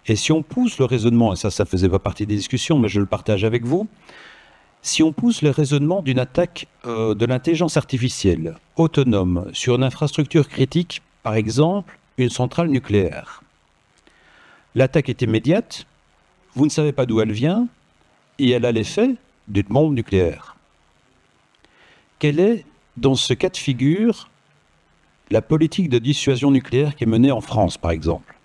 Et si on pousse le raisonnement, et ça ne faisait pas partie des discussions, mais je le partage avec vous, si on pousse le raisonnement d'une attaque de l'intelligence artificielle autonome sur une infrastructure critique, par exemple une centrale nucléaire, l'attaque est immédiate, vous ne savez pas d'où elle vient, et elle a l'effet d'une bombe nucléaire. Quelle est, dans ce cas de figure, la politique de dissuasion nucléaire qui est menée en France, par exemple?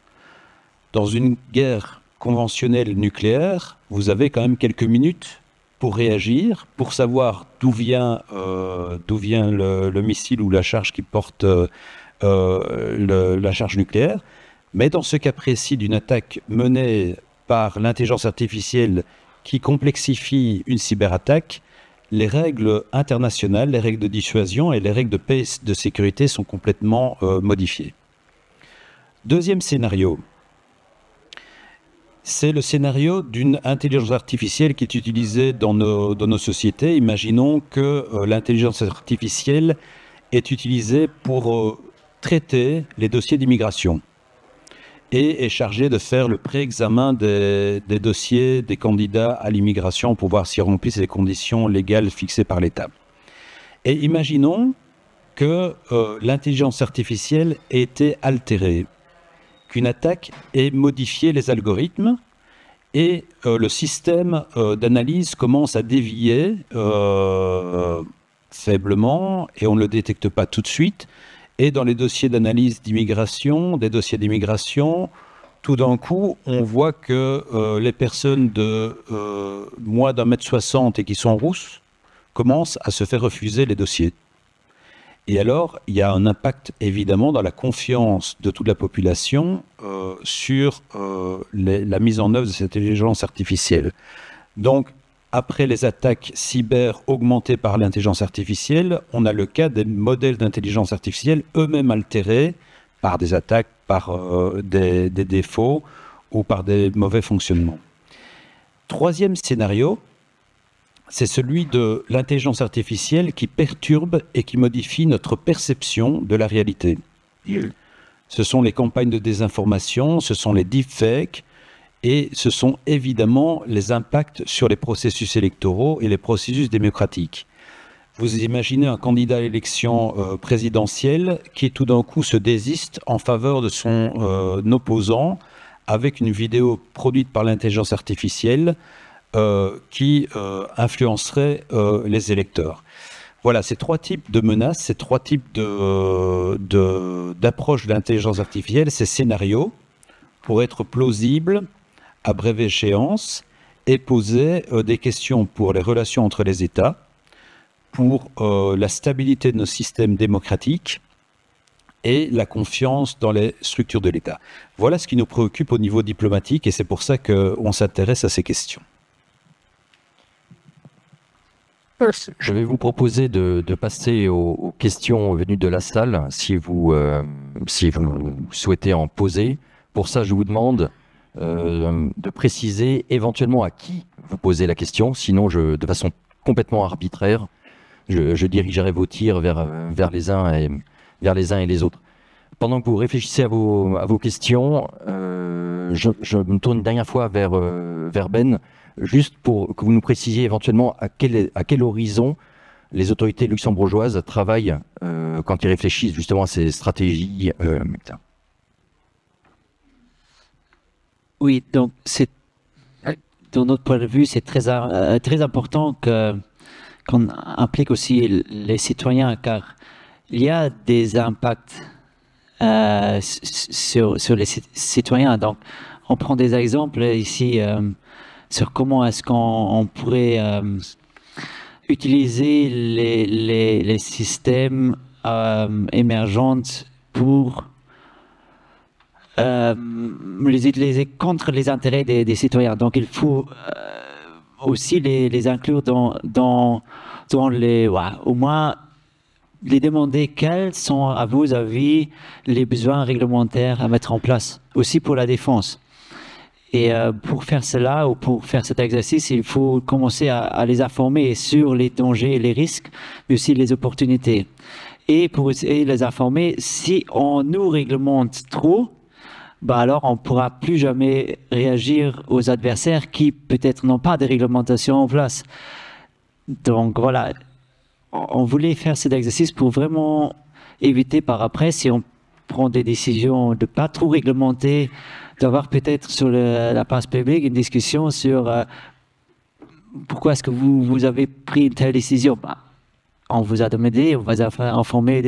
Dans une guerre conventionnelle nucléaire, vous avez quand même quelques minutes pour réagir, pour savoir d'où vient le missile ou la charge qui porte la charge nucléaire. Mais dans ce cas précis d'une attaque menée par l'intelligence artificielle qui complexifie une cyberattaque, les règles internationales, les règles de dissuasion et les règles de paix et de sécurité sont complètement modifiées. Deuxième scénario, c'est le scénario d'une intelligence artificielle qui est utilisée dans nos sociétés. Imaginons que l'intelligence artificielle est utilisée pour traiter les dossiers d'immigration et est chargée de faire le pré-examen des dossiers des candidats à l'immigration pour voir s'ils remplissent les conditions légales fixées par l'État. Et imaginons que l'intelligence artificielle ait été altérée, qu'une attaque ait modifié les algorithmes et le système d'analyse commence à dévier faiblement et on ne le détecte pas tout de suite. Et dans les dossiers d'analyse d'immigration, des dossiers d'immigration, tout d'un coup, on voit que les personnes de moins d'1,60 m et qui sont rousses commencent à se faire refuser les dossiers. Et alors, il y a un impact évidemment dans la confiance de toute la population sur la mise en œuvre de cette intelligence artificielle. Donc, après les attaques cyber augmentées par l'intelligence artificielle, on a le cas des modèles d'intelligence artificielle eux-mêmes altérés par des attaques, par des défauts ou par des mauvais fonctionnements. Troisième scénario, c'est celui de l'intelligence artificielle qui perturbe et qui modifie notre perception de la réalité. Ce sont les campagnes de désinformation, ce sont les deepfakes, et ce sont évidemment les impacts sur les processus électoraux et les processus démocratiques. Vous imaginez un candidat à l'élection présidentielle qui tout d'un coup se désiste en faveur de son opposant avec une vidéo produite par l'intelligence artificielle qui influencerait les électeurs. Voilà, ces trois types de menaces, ces trois types d'approches de l'intelligence artificielle, ces scénarios, pour être plausibles à brève échéance et poser des questions pour les relations entre les États, pour la stabilité de nos systèmes démocratiques et la confiance dans les structures de l'État. Voilà ce qui nous préoccupe au niveau diplomatique et c'est pour ça qu'on s'intéresse à ces questions. Je vais vous proposer de passer aux questions venues de la salle, si vous souhaitez en poser. Pour ça, je vous demande de préciser éventuellement à qui vous posez la question, sinon de façon complètement arbitraire, je dirigerai vos tirs vers les uns et les autres. Pendant que vous réfléchissez à vos questions, je me tourne une dernière fois vers Ben, juste pour que vous nous précisiez éventuellement à quel horizon les autorités luxembourgeoises travaillent quand ils réfléchissent justement à ces stratégies. Oui, donc de notre point de vue, c'est très important qu'on implique aussi les citoyens, car il y a des impacts sur les citoyens. Donc, on prend des exemples ici sur comment est-ce qu'on pourrait utiliser les systèmes émergents pour les utiliser contre les intérêts des citoyens. Donc il faut aussi les inclure dans les... au moins les demander quels sont, à vos avis, les besoins réglementaires à mettre en place, aussi pour la défense. Et pour faire cela, ou pour faire cet exercice, il faut commencer à les informer sur les dangers et les risques, mais aussi les opportunités. Et pour les informer, si on nous réglemente trop, alors on ne pourra plus jamais réagir aux adversaires qui peut-être n'ont pas de réglementation en place. Donc voilà, on voulait faire cet exercice pour vraiment éviter par après, si on prend des décisions de ne pas trop réglementer, d'avoir peut-être sur la place publique une discussion sur pourquoi est-ce que vous avez pris une telle décision. On vous a demandé, on vous a informé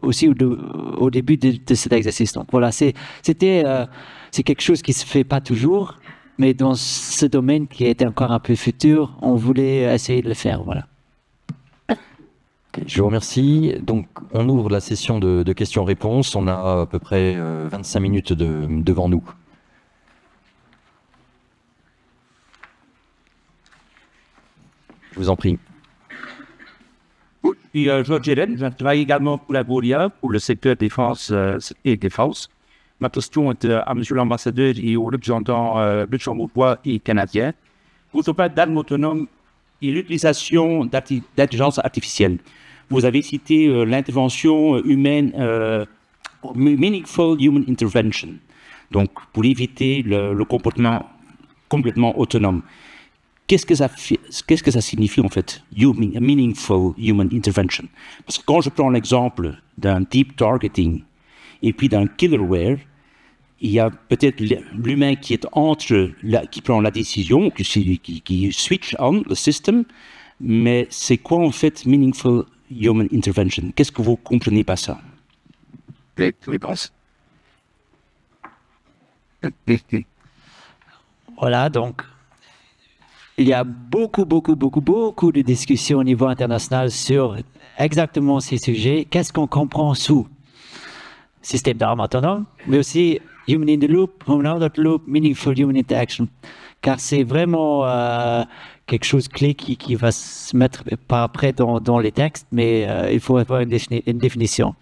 aussi au début de cet exercice. Donc voilà, c'est quelque chose qui ne se fait pas toujours, mais dans ce domaine qui est encore un peu futur, on voulait essayer de le faire. Voilà. Je vous remercie. Donc, on ouvre la session de questions-réponses. On a à peu près 25 minutes devant nous. Je vous en prie. Je suis Georges Hélène, je travaille également pour la Boria, pour le secteur défense et défense. Ma question est à M. l'ambassadeur et aux représentants luxembourgeois et canadiens. Vous parlez d'armes autonomes et l'utilisation d'intelligence artificielle. Vous avez cité l'intervention humaine, meaningful human intervention, donc pour éviter le comportement complètement autonome. Qu'est-ce que ça signifie en fait, meaningful human intervention? Parce que quand je prends l'exemple d'un deep targeting et puis d'un killerware, il y a peut-être l'humain qui est qui prend la décision, qui switch on le système, mais c'est quoi en fait meaningful human intervention? Qu'est-ce que vous comprenez par ça? Voilà, donc il y a beaucoup de discussions au niveau international sur exactement ces sujets. Qu'est-ce qu'on comprend sous système d'armes autonomes, mais aussi human in the loop, human out of the loop, meaningful human interaction. Car c'est vraiment quelque chose de clé qui va se mettre par après dans les textes, mais il faut avoir une définition.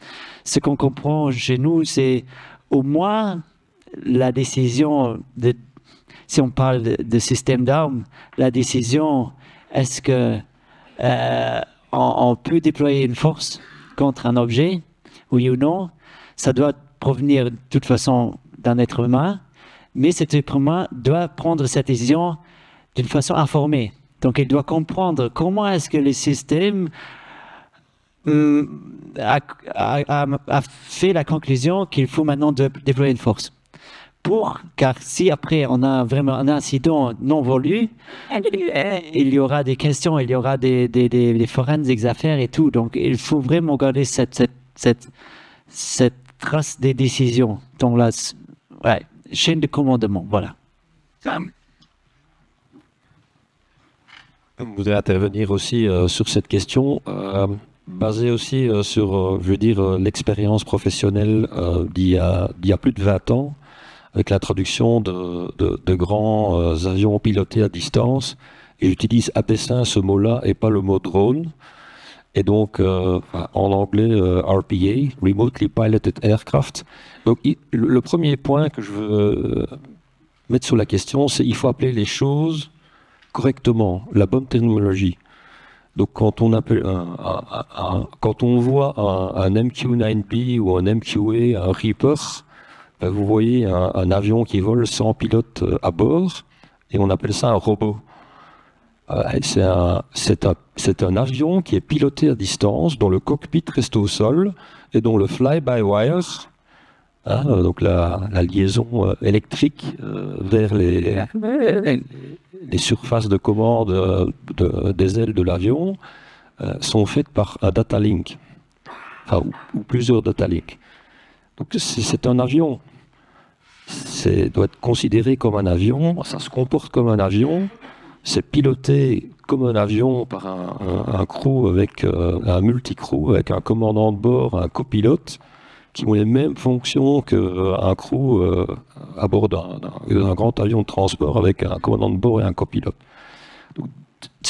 Ce qu'on comprend chez nous, c'est au moins la décision si on parle de système d'armes, la décision, est-ce que on peut déployer une force contre un objet, oui ou non? Ça doit provenir de toute façon d'un être humain, mais cet être humain doit prendre cette décision d'une façon informée. Donc il doit comprendre comment est-ce que le système a fait la conclusion qu'il faut maintenant déployer une force. Car si après on a vraiment un incident non voulu, il y aura des questions, il y aura des forensiques à faire et tout. Donc il faut vraiment garder cette trace des décisions dans la chaîne de commandement. Voilà. Je voudrais intervenir aussi sur cette question, basée aussi sur, l'expérience professionnelle d'il y a plus de 20 ans, avec l'introduction de grands avions pilotés à distance. Et j'utilise à dessein ce mot-là et pas le mot drone. Et donc, en anglais, RPA, Remotely Piloted Aircraft. Donc, le premier point que je veux mettre sur la question, c'est qu'il faut appeler les choses correctement, la bonne terminologie. Donc, quand on voit un MQ-9B ou un MQA, un Reaper, vous voyez un avion qui vole sans pilote à bord, et on appelle ça un robot. C'est un avion qui est piloté à distance, dont le cockpit reste au sol, et dont le fly-by-wire, donc la liaison électrique vers les surfaces de commande des ailes de l'avion, sont faites par un data link, ou plusieurs data links. Donc c'est un avion. Doit être considéré comme un avion, ça se comporte comme un avion, c'est piloté comme un avion par un crew avec un multi-crew, avec un commandant de bord, un copilote, qui ont les mêmes fonctions qu'un crew à bord d'un grand avion de transport avec un commandant de bord et un copilote. Donc,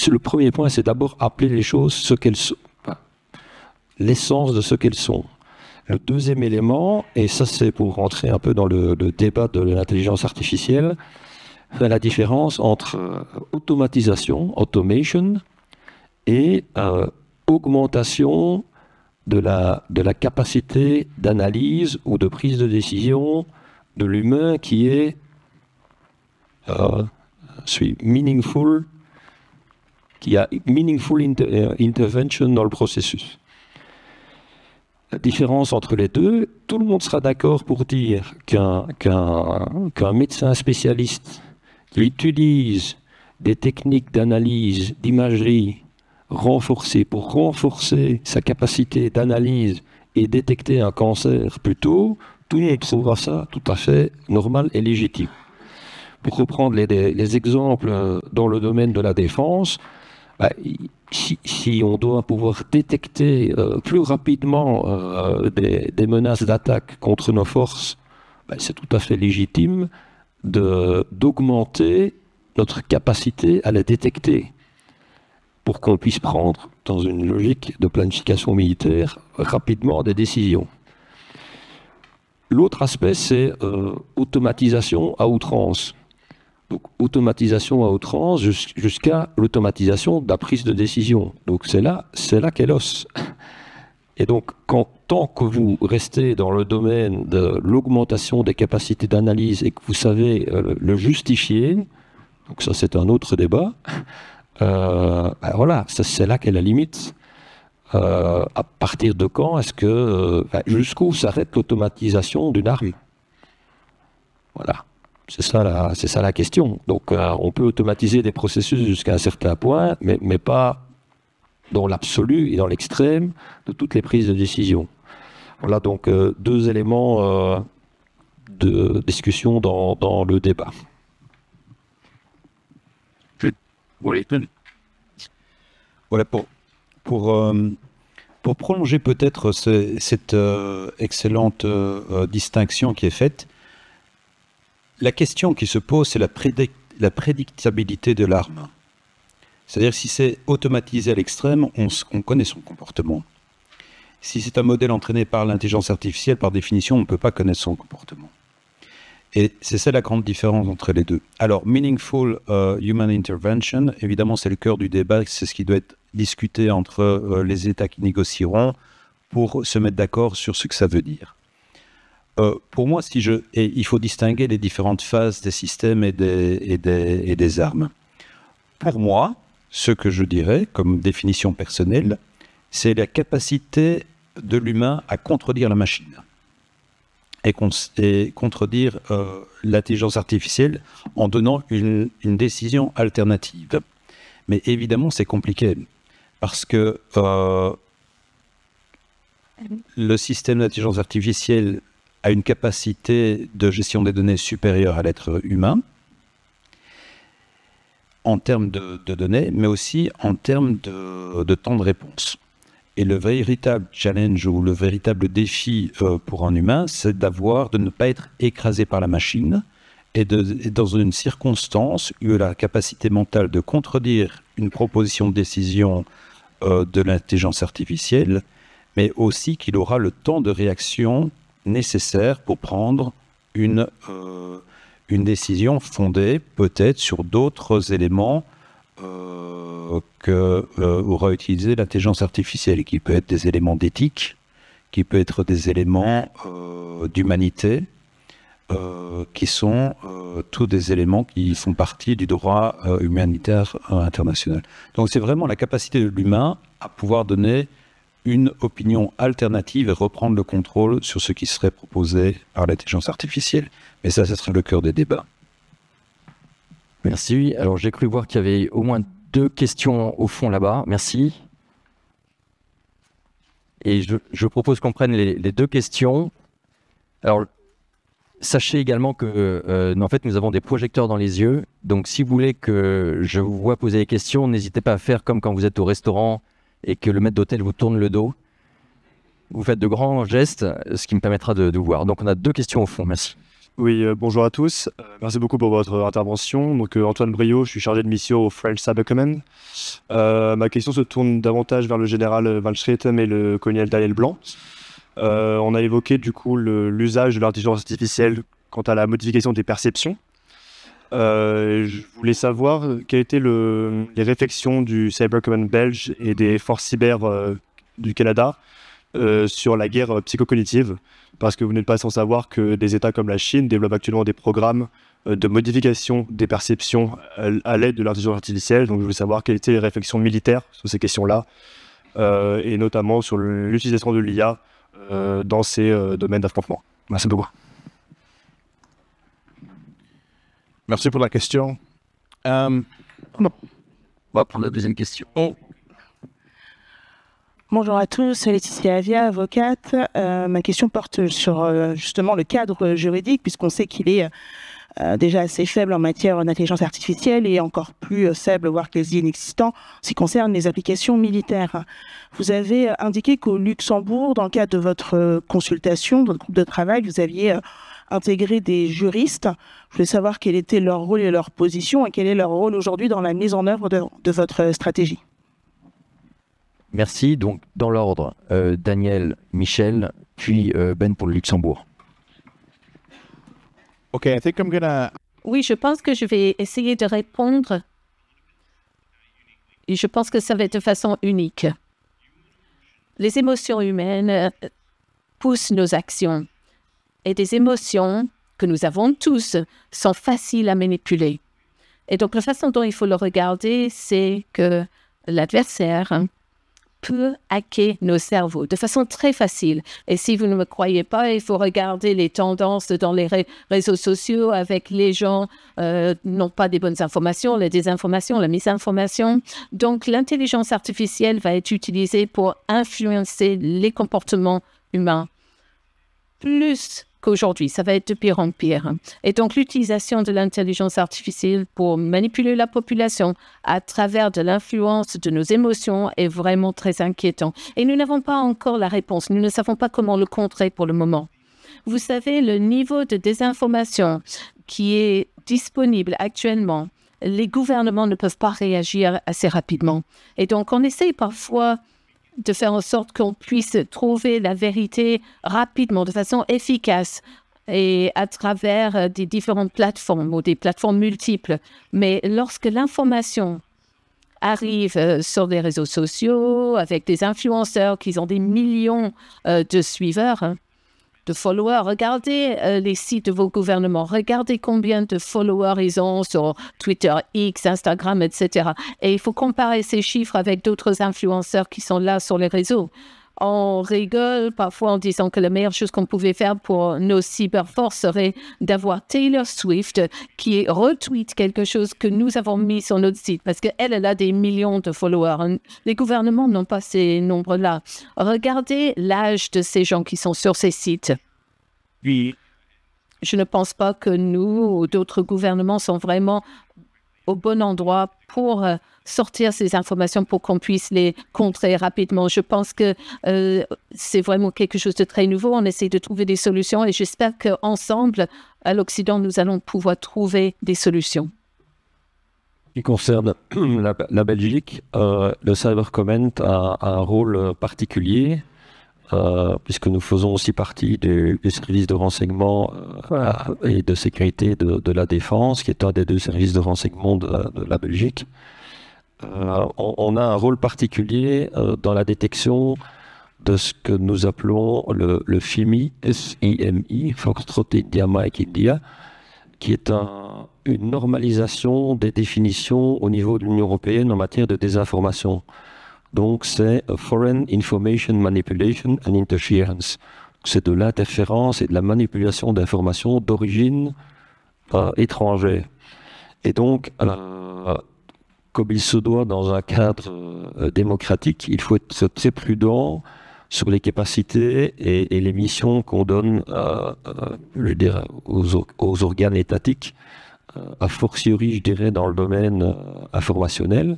le premier point, c'est d'abord appeler les choses ce qu'elles sont, enfin, l'essence de ce qu'elles sont. Le deuxième élément, et ça c'est pour rentrer un peu dans le débat de l'intelligence artificielle, c'est la différence entre automatisation, automation, et augmentation de la capacité d'analyse ou de prise de décision de l'humain qui est meaningful, qui a meaningful intervention dans le processus. La différence entre les deux, tout le monde sera d'accord pour dire qu'un médecin spécialiste qui utilise des techniques d'analyse, d'imagerie renforcées pour renforcer sa capacité d'analyse et détecter un cancer plus tôt, tout le monde trouvera ça tout à fait normal et légitime. Pour reprendre les exemples dans le domaine de la défense, si on doit pouvoir détecter plus rapidement des menaces d'attaque contre nos forces, c'est tout à fait légitime d'augmenter notre capacité à les détecter pour qu'on puisse prendre, dans une logique de planification militaire, rapidement des décisions. L'autre aspect, c'est automatisation à outrance. Donc, automatisation à outrance jusqu'à l'automatisation de la prise de décision. Donc, c'est là qu'est l'os. Et donc, tant que vous restez dans le domaine de l'augmentation des capacités d'analyse et que vous savez le justifier, donc ça c'est un autre débat, voilà, c'est là qu'est la limite. À partir de quand est-ce que, jusqu'où s'arrête l'automatisation d'une arme? Voilà. C'est ça la question. Donc, on peut automatiser des processus jusqu'à un certain point, mais pas dans l'absolu et dans l'extrême de toutes les prises de décision. Voilà donc deux éléments de discussion dans le débat. Voilà, pour prolonger peut-être cette excellente distinction qui est faite, la question qui se pose, c'est la prédictabilité de l'arme. C'est-à-dire si c'est automatisé à l'extrême, on connaît son comportement. Si c'est un modèle entraîné par l'intelligence artificielle, par définition, on ne peut pas connaître son comportement. Et c'est ça la grande différence entre les deux. Alors, meaningful human intervention, évidemment, c'est le cœur du débat, c'est ce qui doit être discuté entre les États qui négocieront pour se mettre d'accord sur ce que ça veut dire. Pour moi, il faut distinguer les différentes phases des systèmes et des armes. Pour moi, ce que je dirais comme définition personnelle, c'est la capacité de l'humain à contredire la machine et contredire l'intelligence artificielle en donnant une décision alternative. Mais évidemment, c'est compliqué parce que le système d'intelligence artificielle a une capacité de gestion des données supérieure à l'être humain en termes de données, mais aussi en termes de temps de réponse. Et le véritable challenge ou le véritable défi pour un humain, c'est de ne pas être écrasé par la machine et dans une circonstance où il a la capacité mentale de contredire une proposition de décision de l'intelligence artificielle, mais aussi qu'il aura le temps de réaction nécessaire pour prendre une décision fondée peut-être sur d'autres éléments qu'aura utilisé l'intelligence artificielle, qui peut être des éléments d'éthique, qui peut être des éléments d'humanité, qui sont tous des éléments qui font partie du droit humanitaire international. Donc c'est vraiment la capacité de l'humain à pouvoir donner une opinion alternative et reprendre le contrôle sur ce qui serait proposé par l'intelligence artificielle. Mais ça sera le cœur des débats. Merci. Alors, j'ai cru voir qu'il y avait au moins 2 questions au fond là-bas. Merci. Et je propose qu'on prenne les 2 questions. Alors, Sachez également que en fait, nous avons des projecteurs dans les yeux. Donc, si vous voulez que je vous vois poser des questions, n'hésitez pas à faire comme quand vous êtes au restaurant et que le maître d'hôtel vous tourne le dos. Vous faites de grands gestes, ce qui me permettra de vous voir. Donc, on a 2 questions au fond. Merci. Oui, bonjour à tous. Merci beaucoup pour votre intervention. Donc, Antoine Briot, je suis chargé de mission au French Cyber Command. Ma question se tourne davantage vers le général Van Schretem et le colonel Daniel Blanc. On a évoqué du coup l'usage de l'intelligence artificielle quant à la modification des perceptions. Je voulais savoir quelles étaient les réflexions du Cyber Command belge et des forces cyber du Canada sur la guerre psychocognitive, parce que vous n'êtes pas sans savoir que des États comme la Chine développent actuellement des programmes de modification des perceptions à l'aide de l'intelligence artificielle. Donc je voulais savoir quelles étaient les réflexions militaires sur ces questions-là, et notamment sur l'utilisation de l'IA dans ces domaines d'affrontement. Merci beaucoup. Merci pour la question. On va prendre la deuxième question. Bonjour à tous, Laetitia Avia, avocate. Ma question porte sur justement le cadre juridique, puisqu'on sait qu'il est déjà assez faible en matière d'intelligence artificielle et encore plus faible, voire quasi inexistant, en ce qui concerne les applications militaires. Vous avez indiqué qu'au Luxembourg, dans le cadre de votre consultation, de votre groupe de travail, vous aviez intégré des juristes. Je voulais savoir quel était leur rôle et leur position et quel est leur rôle aujourd'hui dans la mise en œuvre de votre stratégie. Merci. Donc, dans l'ordre, Daniel, Michel, puis Ben pour le Luxembourg. OK, I think I'm gonna... Oui, je pense que je vais essayer de répondre. Et je pense que ça va être de façon unique. Les émotions humaines poussent nos actions. Et des émotions que nous avons tous sont faciles à manipuler. Et donc, la façon dont il faut le regarder, c'est que l'adversaire peut hacker nos cerveaux de façon très facile. Et si vous ne me croyez pas, il faut regarder les tendances dans les réseaux sociaux avec les gens, non pas des bonnes informations, la désinformation, la misinformation. Donc, l'intelligence artificielle va être utilisée pour influencer les comportements humains plus qu'aujourd'hui. Ça va être de pire en pire. Et donc, l'utilisation de l'intelligence artificielle pour manipuler la population à travers de l'influence de nos émotions est vraiment très inquiétant. Et nous n'avons pas encore la réponse. Nous ne savons pas comment le contrer pour le moment. Vous savez, le niveau de désinformation qui est disponible actuellement, les gouvernements ne peuvent pas réagir assez rapidement. Et donc, on essaie parfois de faire en sorte qu'on puisse trouver la vérité rapidement, de façon efficace et à travers des différentes plateformes ou des plateformes multiples. Mais lorsque l'information arrive sur les réseaux sociaux avec des influenceurs qui ont des millions de suiveurs, de followers, regardez les sites de vos gouvernements, regardez combien de followers ils ont sur Twitter, X, Instagram, etc. Et il faut comparer ces chiffres avec d'autres influenceurs qui sont là sur les réseaux. On rigole parfois en disant que la meilleure chose qu'on pouvait faire pour nos cyberforces serait d'avoir Taylor Swift qui retweet quelque chose que nous avons mis sur notre site parce qu'elle a des millions de followers. Les gouvernements n'ont pas ces nombres-là. Regardez l'âge de ces gens qui sont sur ces sites. Oui. Je ne pense pas que nous ou d'autres gouvernements sont vraiment au bon endroit pour sortir ces informations pour qu'on puisse les contrer rapidement. Je pense que c'est vraiment quelque chose de très nouveau. On essaie de trouver des solutions et j'espère qu'ensemble, à l'Occident, nous allons pouvoir trouver des solutions. qui concerne la Belgique, le Cyber Command a un rôle particulier, puisque nous faisons aussi partie des services de renseignement et de sécurité de la défense, qui est un des deux services de renseignement de la Belgique. On a un rôle particulier dans la détection de ce que nous appelons le FIMI, S-I-M-I, Foxtrot India Mike India, qui est une normalisation des définitions au niveau de l'Union européenne en matière de désinformation. Donc c'est Foreign Information Manipulation and Interference. C'est de l'interférence et de la manipulation d'informations d'origine étrangère. Et donc, comme il se doit dans un cadre démocratique, il faut être très prudent sur les capacités et les missions qu'on donne je veux dire, aux organes étatiques, a fortiori, je dirais, dans le domaine informationnel.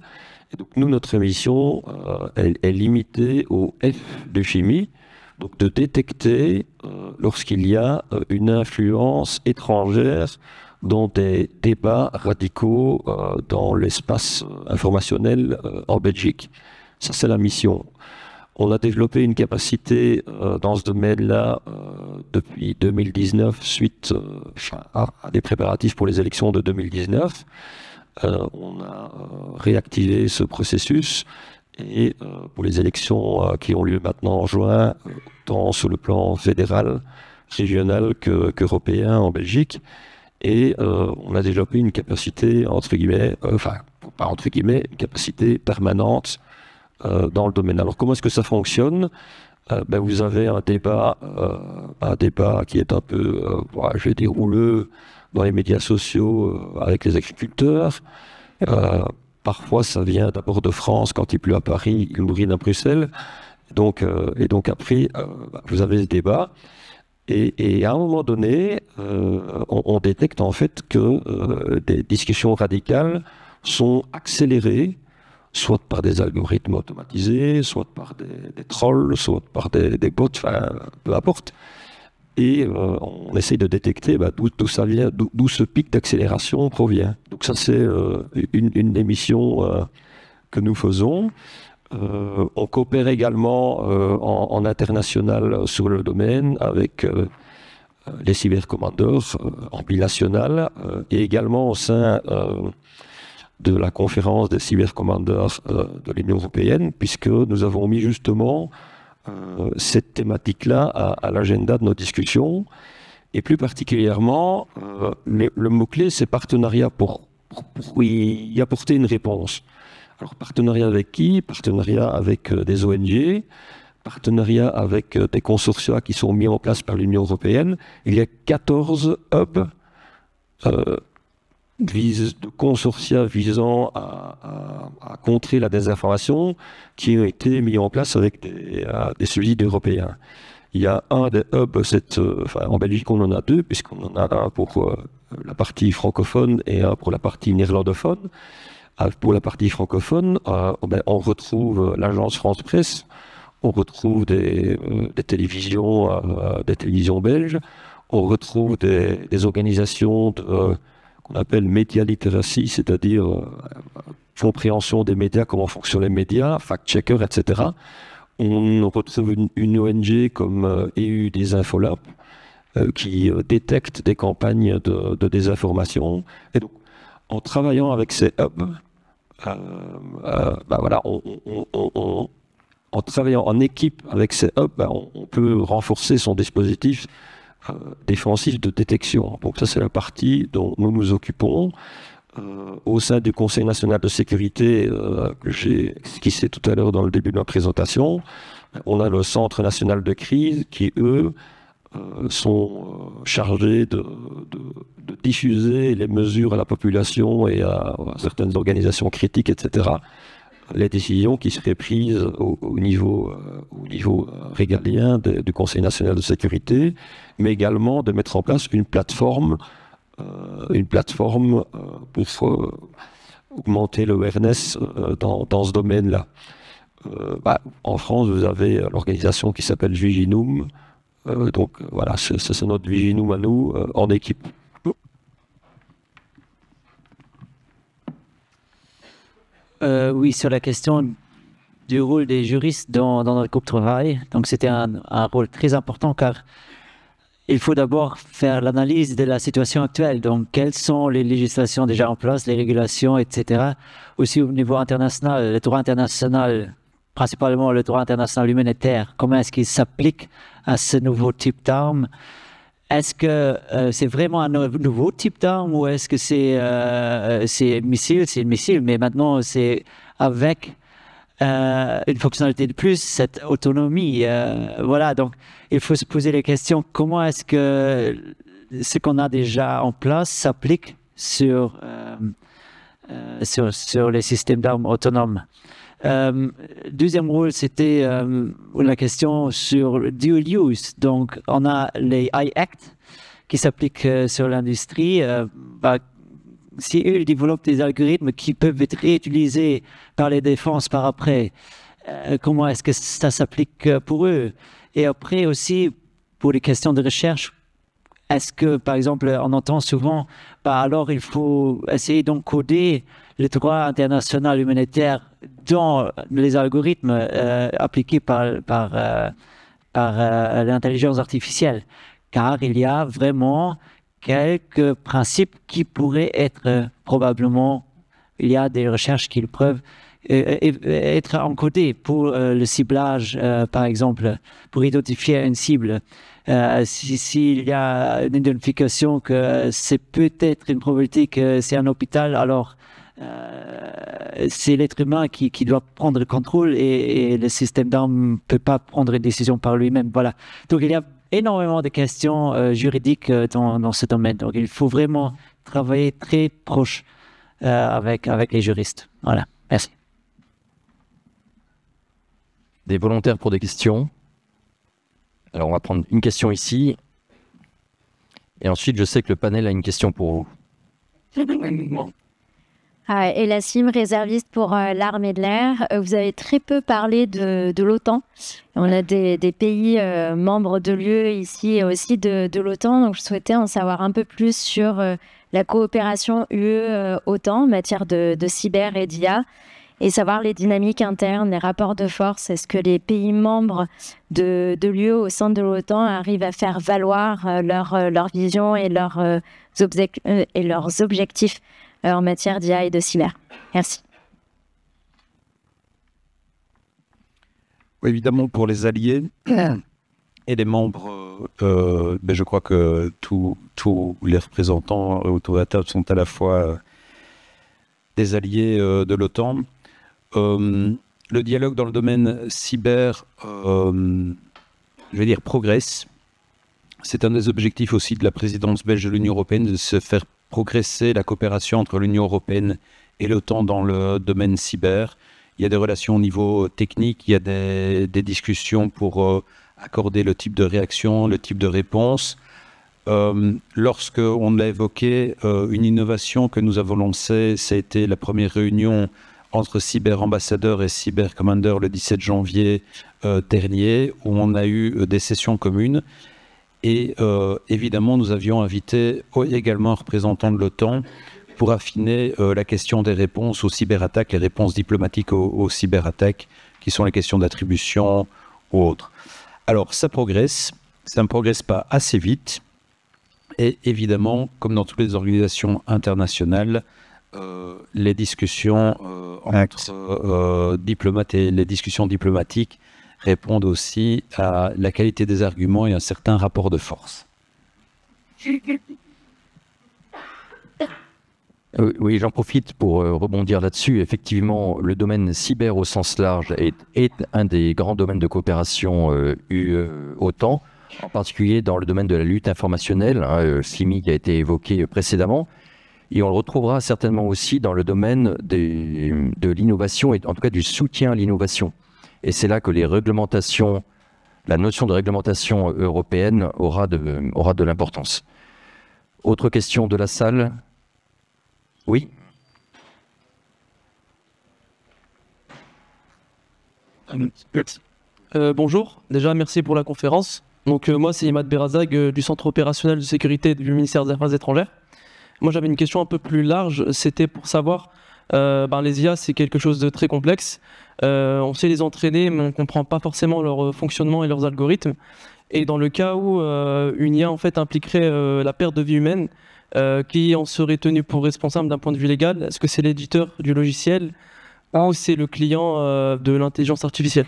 Et donc, nous, notre mission est limitée au F de chimie, donc de détecter lorsqu'il y a une influence étrangère dans des débats radicaux dans l'espace informationnel en Belgique. Ça, c'est la mission. On a développé une capacité dans ce domaine-là depuis 2019, suite à des préparatifs pour les élections de 2019. On a réactivé ce processus et pour les élections qui ont lieu maintenant en juin, tant sur le plan fédéral, régional qu'européen en Belgique. Et on a développé une capacité, entre guillemets, enfin, pas entre guillemets, une capacité permanente dans le domaine. Alors, comment est-ce que ça fonctionne? Vous avez un débat qui est un peu, je vais dire, houleux dans les médias sociaux avec les agriculteurs. Parfois, ça vient d'abord de France. Quand il pleut à Paris, il mourit à Bruxelles. Donc après, vous avez ce débat. Et à un moment donné, on détecte en fait que des discussions radicales sont accélérées, soit par des algorithmes automatisés, soit par des trolls, soit par des bots, enfin, peu importe. Et on essaye de détecter d'où ça vient, d'où ce pic d'accélération provient. Donc ça, c'est une des missions que nous faisons. On coopère également en international sur le domaine avec les cybercommandeurs en binational et également au sein de la conférence des cybercommandeurs de l'Union européenne, puisque nous avons mis justement cette thématique-là à l'agenda de nos discussions, et plus particulièrement, le mot-clé, c'est partenariat pour y apporter une réponse. Alors, partenariat avec qui? Partenariat avec des ONG, partenariat avec des consortia qui sont mis en place par l'Union européenne. Il y a 14 hubs de consortia visant à contrer la désinformation qui ont été mis en place avec des subsides européens. Il y a un des hubs, en Belgique on en a deux, puisqu'on en a un pour la partie francophone et un pour la partie néerlandophone. Pour la partie francophone, on retrouve l'agence France Presse, on retrouve des télévisions belges, on retrouve des organisations qu'on appelle média literacy, c'est-à-dire compréhension des médias, comment fonctionnent les médias, fact-checker, etc. On retrouve une ONG comme EU des Infolab qui détecte des campagnes de désinformation. Et donc, en travaillant avec ces hubs, en travaillant en équipe avec ces hubs, on peut renforcer son dispositif défensif de détection. Donc ça, c'est la partie dont nous nous occupons. Au sein du Conseil national de sécurité que j'ai esquissé tout à l'heure dans le début de ma présentation, on a le Centre national de crise qui, eux, sont chargés de diffuser les mesures à la population et à certaines organisations critiques, etc. Les décisions qui seraient prises au niveau régalien du Conseil national de sécurité, mais également de mettre en place une plateforme pour augmenter l'awareness dans ce domaine-là. En France, vous avez l'organisation qui s'appelle Viginum. Donc voilà, c'est notre Viginum à nous, en équipe. Oui, sur la question du rôle des juristes dans notre groupe de travail. Donc c'était un rôle très important car il faut d'abord faire l'analyse de la situation actuelle. Donc quelles sont les législations déjà en place, les régulations, etc. Aussi au niveau international, le droit international, principalement le droit international humanitaire, comment est-ce qu'il s'applique à ce nouveau type d'armes? Est-ce que c'est vraiment un nouveau type d'arme ou est-ce que c'est missile? C'est une missile, mais maintenant c'est avec une fonctionnalité de plus, cette autonomie. Voilà, donc il faut se poser les questions. Comment est-ce que ce qu'on a déjà en place s'applique sur les systèmes d'armes autonomes? Deuxième rôle, c'était la question sur le dual use. Donc, on a les I-Act qui s'appliquent sur l'industrie. Si eux développent des algorithmes qui peuvent être réutilisés par les défenses par après, comment est-ce que ça s'applique pour eux? Et après aussi, pour les questions de recherche, est-ce que, par exemple, on entend souvent, alors il faut essayer d'encoder le droit international humanitaire dans les algorithmes appliqués par l'intelligence artificielle, car il y a vraiment quelques principes qui pourraient être probablement, il y a des recherches qui le peuvent être encodés pour le ciblage, par exemple, pour identifier une cible. S'il y a une identification que c'est peut-être une probabilité que c'est un hôpital, alors c'est l'être humain qui doit prendre le contrôle et le système d'armes ne peut pas prendre une décision par lui-même. Voilà. Donc il y a énormément de questions juridiques dans ce domaine. Donc il faut vraiment travailler très proche avec les juristes. Voilà. Merci. Des volontaires pour des questions? Alors, on va prendre une question ici. Et ensuite, je sais que le panel a une question pour vous. Et la CIM, réserviste pour l'armée de l'air. Vous avez très peu parlé de l'OTAN. On a des pays membres de l'UE ici et aussi de l'OTAN. Donc, je souhaitais en savoir un peu plus sur la coopération UE-OTAN en matière de cyber et d'IA. Et savoir les dynamiques internes, les rapports de force. Est-ce que les pays membres de l'UE au sein de l'OTAN arrivent à faire valoir leur vision et leurs objectifs en matière d'IA et de cyber? Merci. Oui, évidemment, pour les alliés et les membres, je crois que tous les représentants autour de la table sont à la fois des alliés de l'OTAN. Le dialogue dans le domaine cyber, progresse. C'est un des objectifs aussi de la présidence belge de l'Union européenne, de se faire progresser la coopération entre l'Union européenne et l'OTAN dans le domaine cyber. Il y a des relations au niveau technique, il y a des discussions pour accorder le type de réaction, le type de réponse. Lorsqu'on l'a évoqué, une innovation que nous avons lancée, ça a été la première réunion entre cyber-ambassadeurs et cyber-commandeurs le 17 janvier dernier, où on a eu des sessions communes. Et évidemment, nous avions invité également un représentant de l'OTAN pour affiner la question des réponses aux cyberattaques, les réponses diplomatiques aux cyberattaques, qui sont les questions d'attribution ou autres. Alors, ça progresse, ça ne progresse pas assez vite. Et évidemment, comme dans toutes les organisations internationales, les discussions entre diplomates et les discussions diplomatiques répondent aussi à la qualité des arguments et à un certain rapport de force. Oui, j'en profite pour rebondir là-dessus. Effectivement, le domaine cyber au sens large est un des grands domaines de coopération UE-OTAN, en particulier dans le domaine de la lutte informationnelle, SIMI qui a été évoqué précédemment. Et on le retrouvera certainement aussi dans le domaine de l'innovation et en tout cas du soutien à l'innovation. Et c'est là que les réglementations, la notion de réglementation européenne aura de l'importance. Autre question de la salle? Oui. Bonjour, déjà merci pour la conférence. Donc moi c'est Imad Berazag du Centre opérationnel de sécurité du ministère des Affaires étrangères. Moi j'avais une question un peu plus large, c'était pour savoir, les IA c'est quelque chose de très complexe, on sait les entraîner mais on ne comprend pas forcément leur fonctionnement et leurs algorithmes. Et dans le cas où une IA en fait impliquerait la perte de vie humaine, qui en serait tenu pour responsable d'un point de vue légal? Est-ce que c'est l'éditeur du logiciel ou c'est le client de l'intelligence artificielle?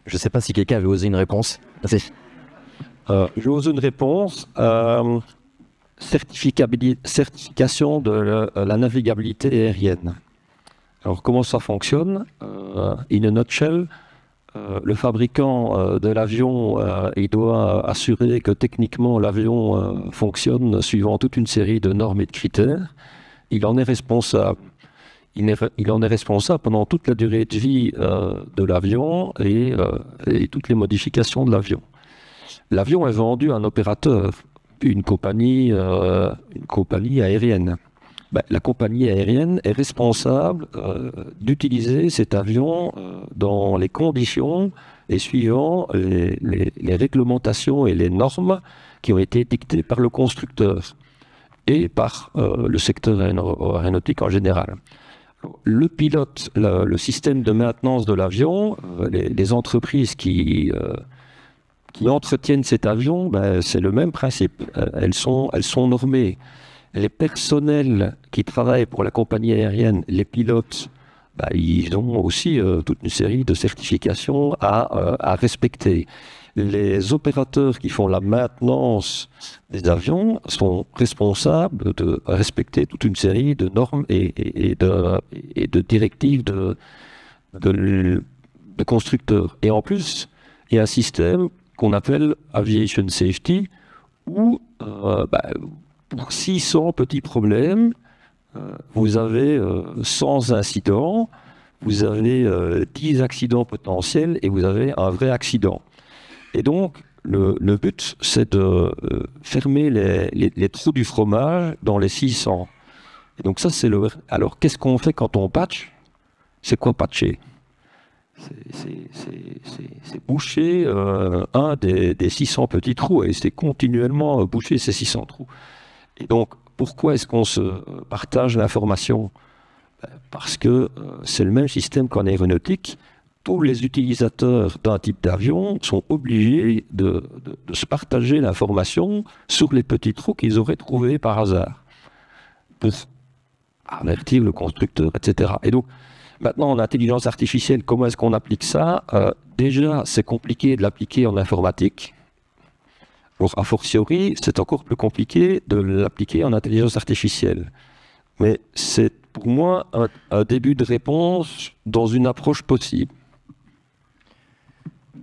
Je ne sais pas si quelqu'un avait osé une réponse. Je ose une réponse. Certification de la navigabilité aérienne. Alors, comment ça fonctionne? In a nutshell, le fabricant de l'avion, il doit assurer que techniquement l'avion fonctionne suivant toute une série de normes et de critères. Il en est responsable il en est responsable pendant toute la durée de vie de l'avion et toutes les modifications de l'avion. L'avion est vendu à un opérateur, une compagnie aérienne. Ben, la compagnie aérienne est responsable d'utiliser cet avion dans les conditions et suivant les réglementations et les normes qui ont été dictées par le constructeur et par le secteur aéronautique en général. Le pilote, le système de maintenance de l'avion, les entreprises qui entretiennent cet avion, ben, c'est le même principe. Elles sont normées. Les personnels qui travaillent pour la compagnie aérienne, les pilotes, ben, ils ont aussi toute une série de certifications à respecter. Les opérateurs qui font la maintenance des avions sont responsables de respecter toute une série de normes et de directives de constructeurs. Et en plus, il y a un système qu'on appelle Aviation Safety, où pour 600 petits problèmes, vous avez 100 incidents, vous avez 10 accidents potentiels et vous avez un vrai accident. Et donc, le but, c'est de fermer les trous du fromage dans les 600. Et donc ça, c'est le... Alors, qu'est-ce qu'on fait quand on patch? C'est quoi patcher? C'est boucher un des 600 petits trous, et c'est continuellement boucher ces 600 trous. Et donc, pourquoi est-ce qu'on se partage l'information? Parce que c'est le même système qu'en aéronautique. Tous les utilisateurs d'un type d'avion sont obligés de se partager l'information sur les petits trous qu'ils auraient trouvés par hasard, pour avertir le constructeur, etc. Et donc, maintenant, en intelligence artificielle, comment est-ce qu'on applique ça? Déjà, c'est compliqué de l'appliquer en informatique. Or, a fortiori, c'est encore plus compliqué de l'appliquer en intelligence artificielle. Mais c'est pour moi un début de réponse dans une approche possible.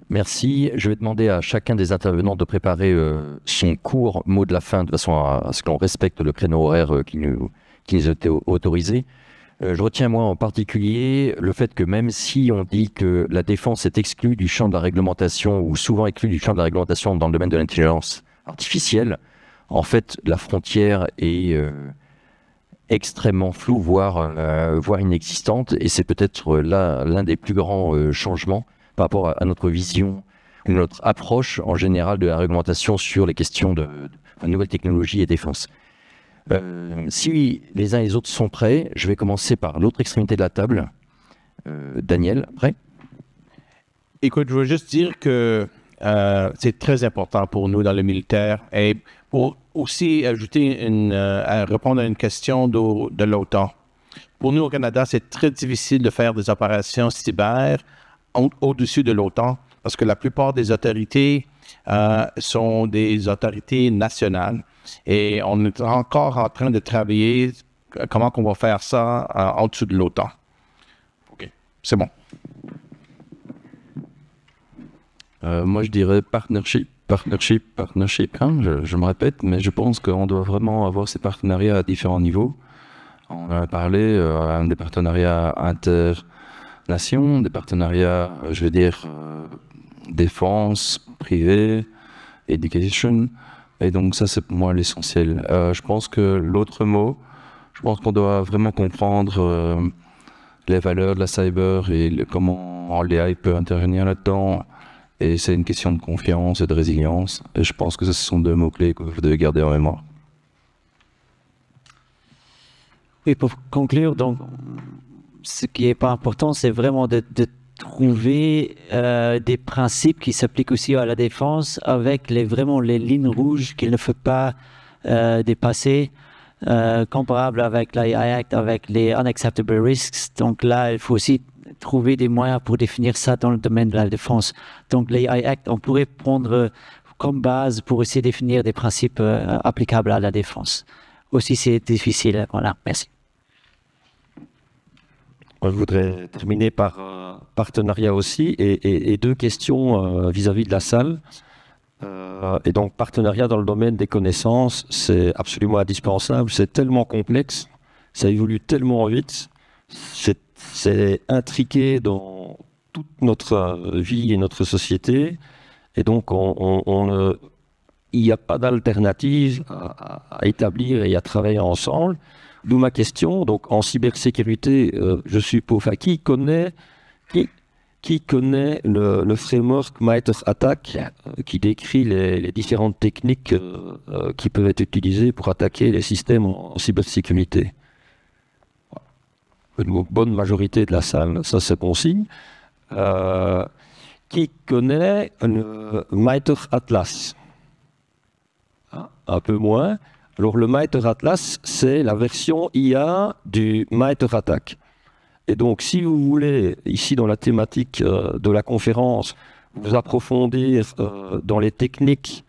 Merci. Je vais demander à chacun des intervenants de préparer son court mot de la fin de façon à ce qu'on respecte le créneau horaire qui nous a été autorisé. Je retiens moi en particulier le fait que même si on dit que la défense est exclue du champ de la réglementation ou souvent exclue du champ de la réglementation dans le domaine de l'intelligence artificielle, en fait la frontière est extrêmement floue, voire inexistante, et c'est peut-être là l'un des plus grands changements par rapport à notre vision, notre approche en général de la réglementation sur les questions de nouvelles technologies et défense. Si les uns et les autres sont prêts, je vais commencer par l'autre extrémité de la table. Daniel, prêt? Écoute, je veux juste dire que c'est très important pour nous dans le militaire et pour aussi ajouter à répondre à une question de l'OTAN. Pour nous au Canada, c'est très difficile de faire des opérations cyber au-dessus de l'OTAN parce que la plupart des autorités sont des autorités nationales. Et on est encore en train de travailler comment on va faire ça en dessous de l'OTAN. OK, c'est bon. Moi, je dirais partnership. Hein, je me répète, mais je pense qu'on doit vraiment avoir ces partenariats à différents niveaux. On en a parlé, des partenariats inter-nations, des partenariats, je veux dire, défense, privé, education. Et donc ça, c'est pour moi l'essentiel. Je pense que l'autre mot, je pense qu'on doit vraiment comprendre les valeurs de la cyber et comment l'AI peut intervenir là-dedans. Et c'est une question de confiance et de résilience. Et je pense que ce sont deux mots-clés que vous devez garder en mémoire. Et pour conclure, donc, ce qui est pas important, c'est vraiment de trouver des principes qui s'appliquent aussi à la défense avec vraiment les lignes rouges qu'il ne faut pas dépasser, comparables avec l'AI Act, avec les unacceptable risks. Donc là, il faut aussi trouver des moyens pour définir ça dans le domaine de la défense. Donc l'AI Act, on pourrait prendre comme base pour essayer de définir des principes applicables à la défense. Aussi, c'est difficile. Voilà, merci. Je voudrais terminer par partenariat aussi et deux questions vis-à-vis de la salle. Et donc, partenariat dans le domaine des connaissances, c'est absolument indispensable. C'est tellement complexe, ça évolue tellement vite c'est intriqué dans toute notre vie et notre société, et donc il n'y a pas d'alternative à établir et à travailler ensemble. D'où ma question. Donc en cybersécurité, je suppose, qui connaît le framework MITRE ATT&CK qui décrit les différentes techniques qui peuvent être utilisées pour attaquer les systèmes en cybersécurité? Une bonne majorité de la salle, ça c'est bon signe. Qui connaît le MITRE Atlas? Un peu moins. Alors le MITRE Atlas, c'est la version IA du MITRE ATT&CK. Et donc, si vous voulez, ici dans la thématique de la conférence, vous approfondir dans les techniques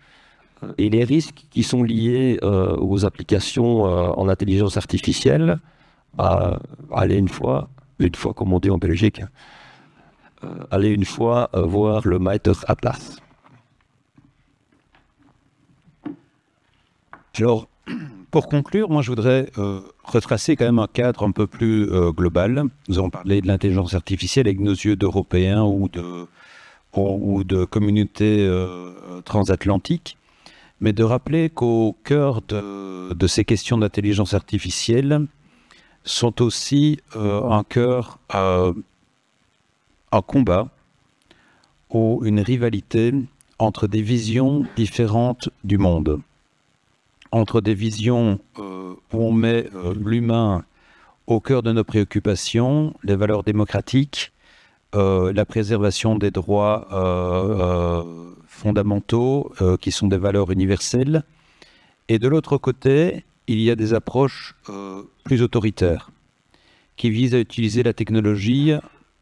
et les risques qui sont liés aux applications en intelligence artificielle, allez une fois comme on dit en Belgique, allez une fois voir le MITRE Atlas. Alors, pour conclure, moi je voudrais retracer quand même un cadre un peu plus global. Nous avons parlé de l'intelligence artificielle avec nos yeux d'Européens ou de communautés transatlantiques, mais de rappeler qu'au cœur de ces questions d'intelligence artificielle sont aussi un combat ou une rivalité entre des visions différentes du monde. Entre des visions où on met l'humain au cœur de nos préoccupations, les valeurs démocratiques, la préservation des droits fondamentaux, qui sont des valeurs universelles. Et de l'autre côté, il y a des approches plus autoritaires, qui visent à utiliser la technologie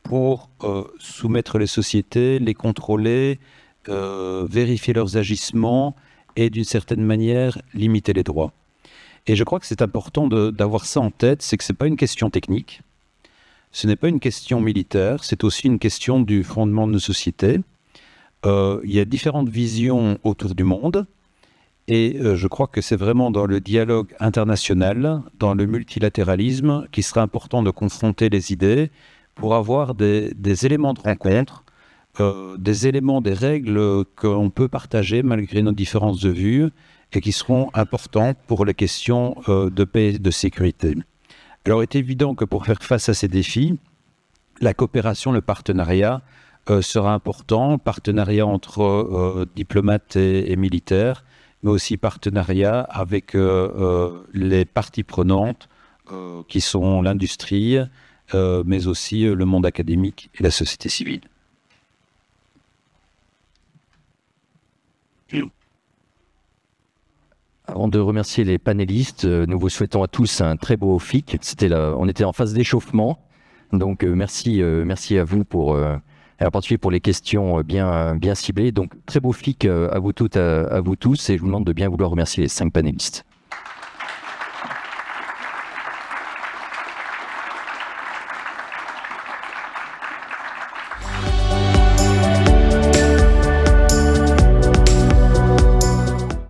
pour soumettre les sociétés, les contrôler, vérifier leurs agissements, et d'une certaine manière limiter les droits. Et je crois que c'est important d'avoir ça en tête, c'est que ce n'est pas une question technique, ce n'est pas une question militaire, c'est aussi une question du fondement de nos sociétés. Il y a différentes visions autour du monde, et je crois que c'est vraiment dans le dialogue international, dans le multilatéralisme, qu'il sera important de confronter les idées pour avoir des éléments de rencontre, des éléments, des règles qu'on peut partager malgré nos différences de vue et qui seront importantes pour les questions de paix et de sécurité. Alors, il est évident que pour faire face à ces défis, la coopération, le partenariat sera important, partenariat entre diplomates et militaires, mais aussi partenariat avec les parties prenantes qui sont l'industrie, mais aussi le monde académique et la société civile. Avant de remercier les panélistes, nous vous souhaitons à tous un très beau FIC. On était en phase d'échauffement, donc merci à vous en particulier pour les questions bien ciblées. Donc très beau FIC à vous toutes, à vous tous, et je vous demande de bien vouloir remercier les 5 panélistes.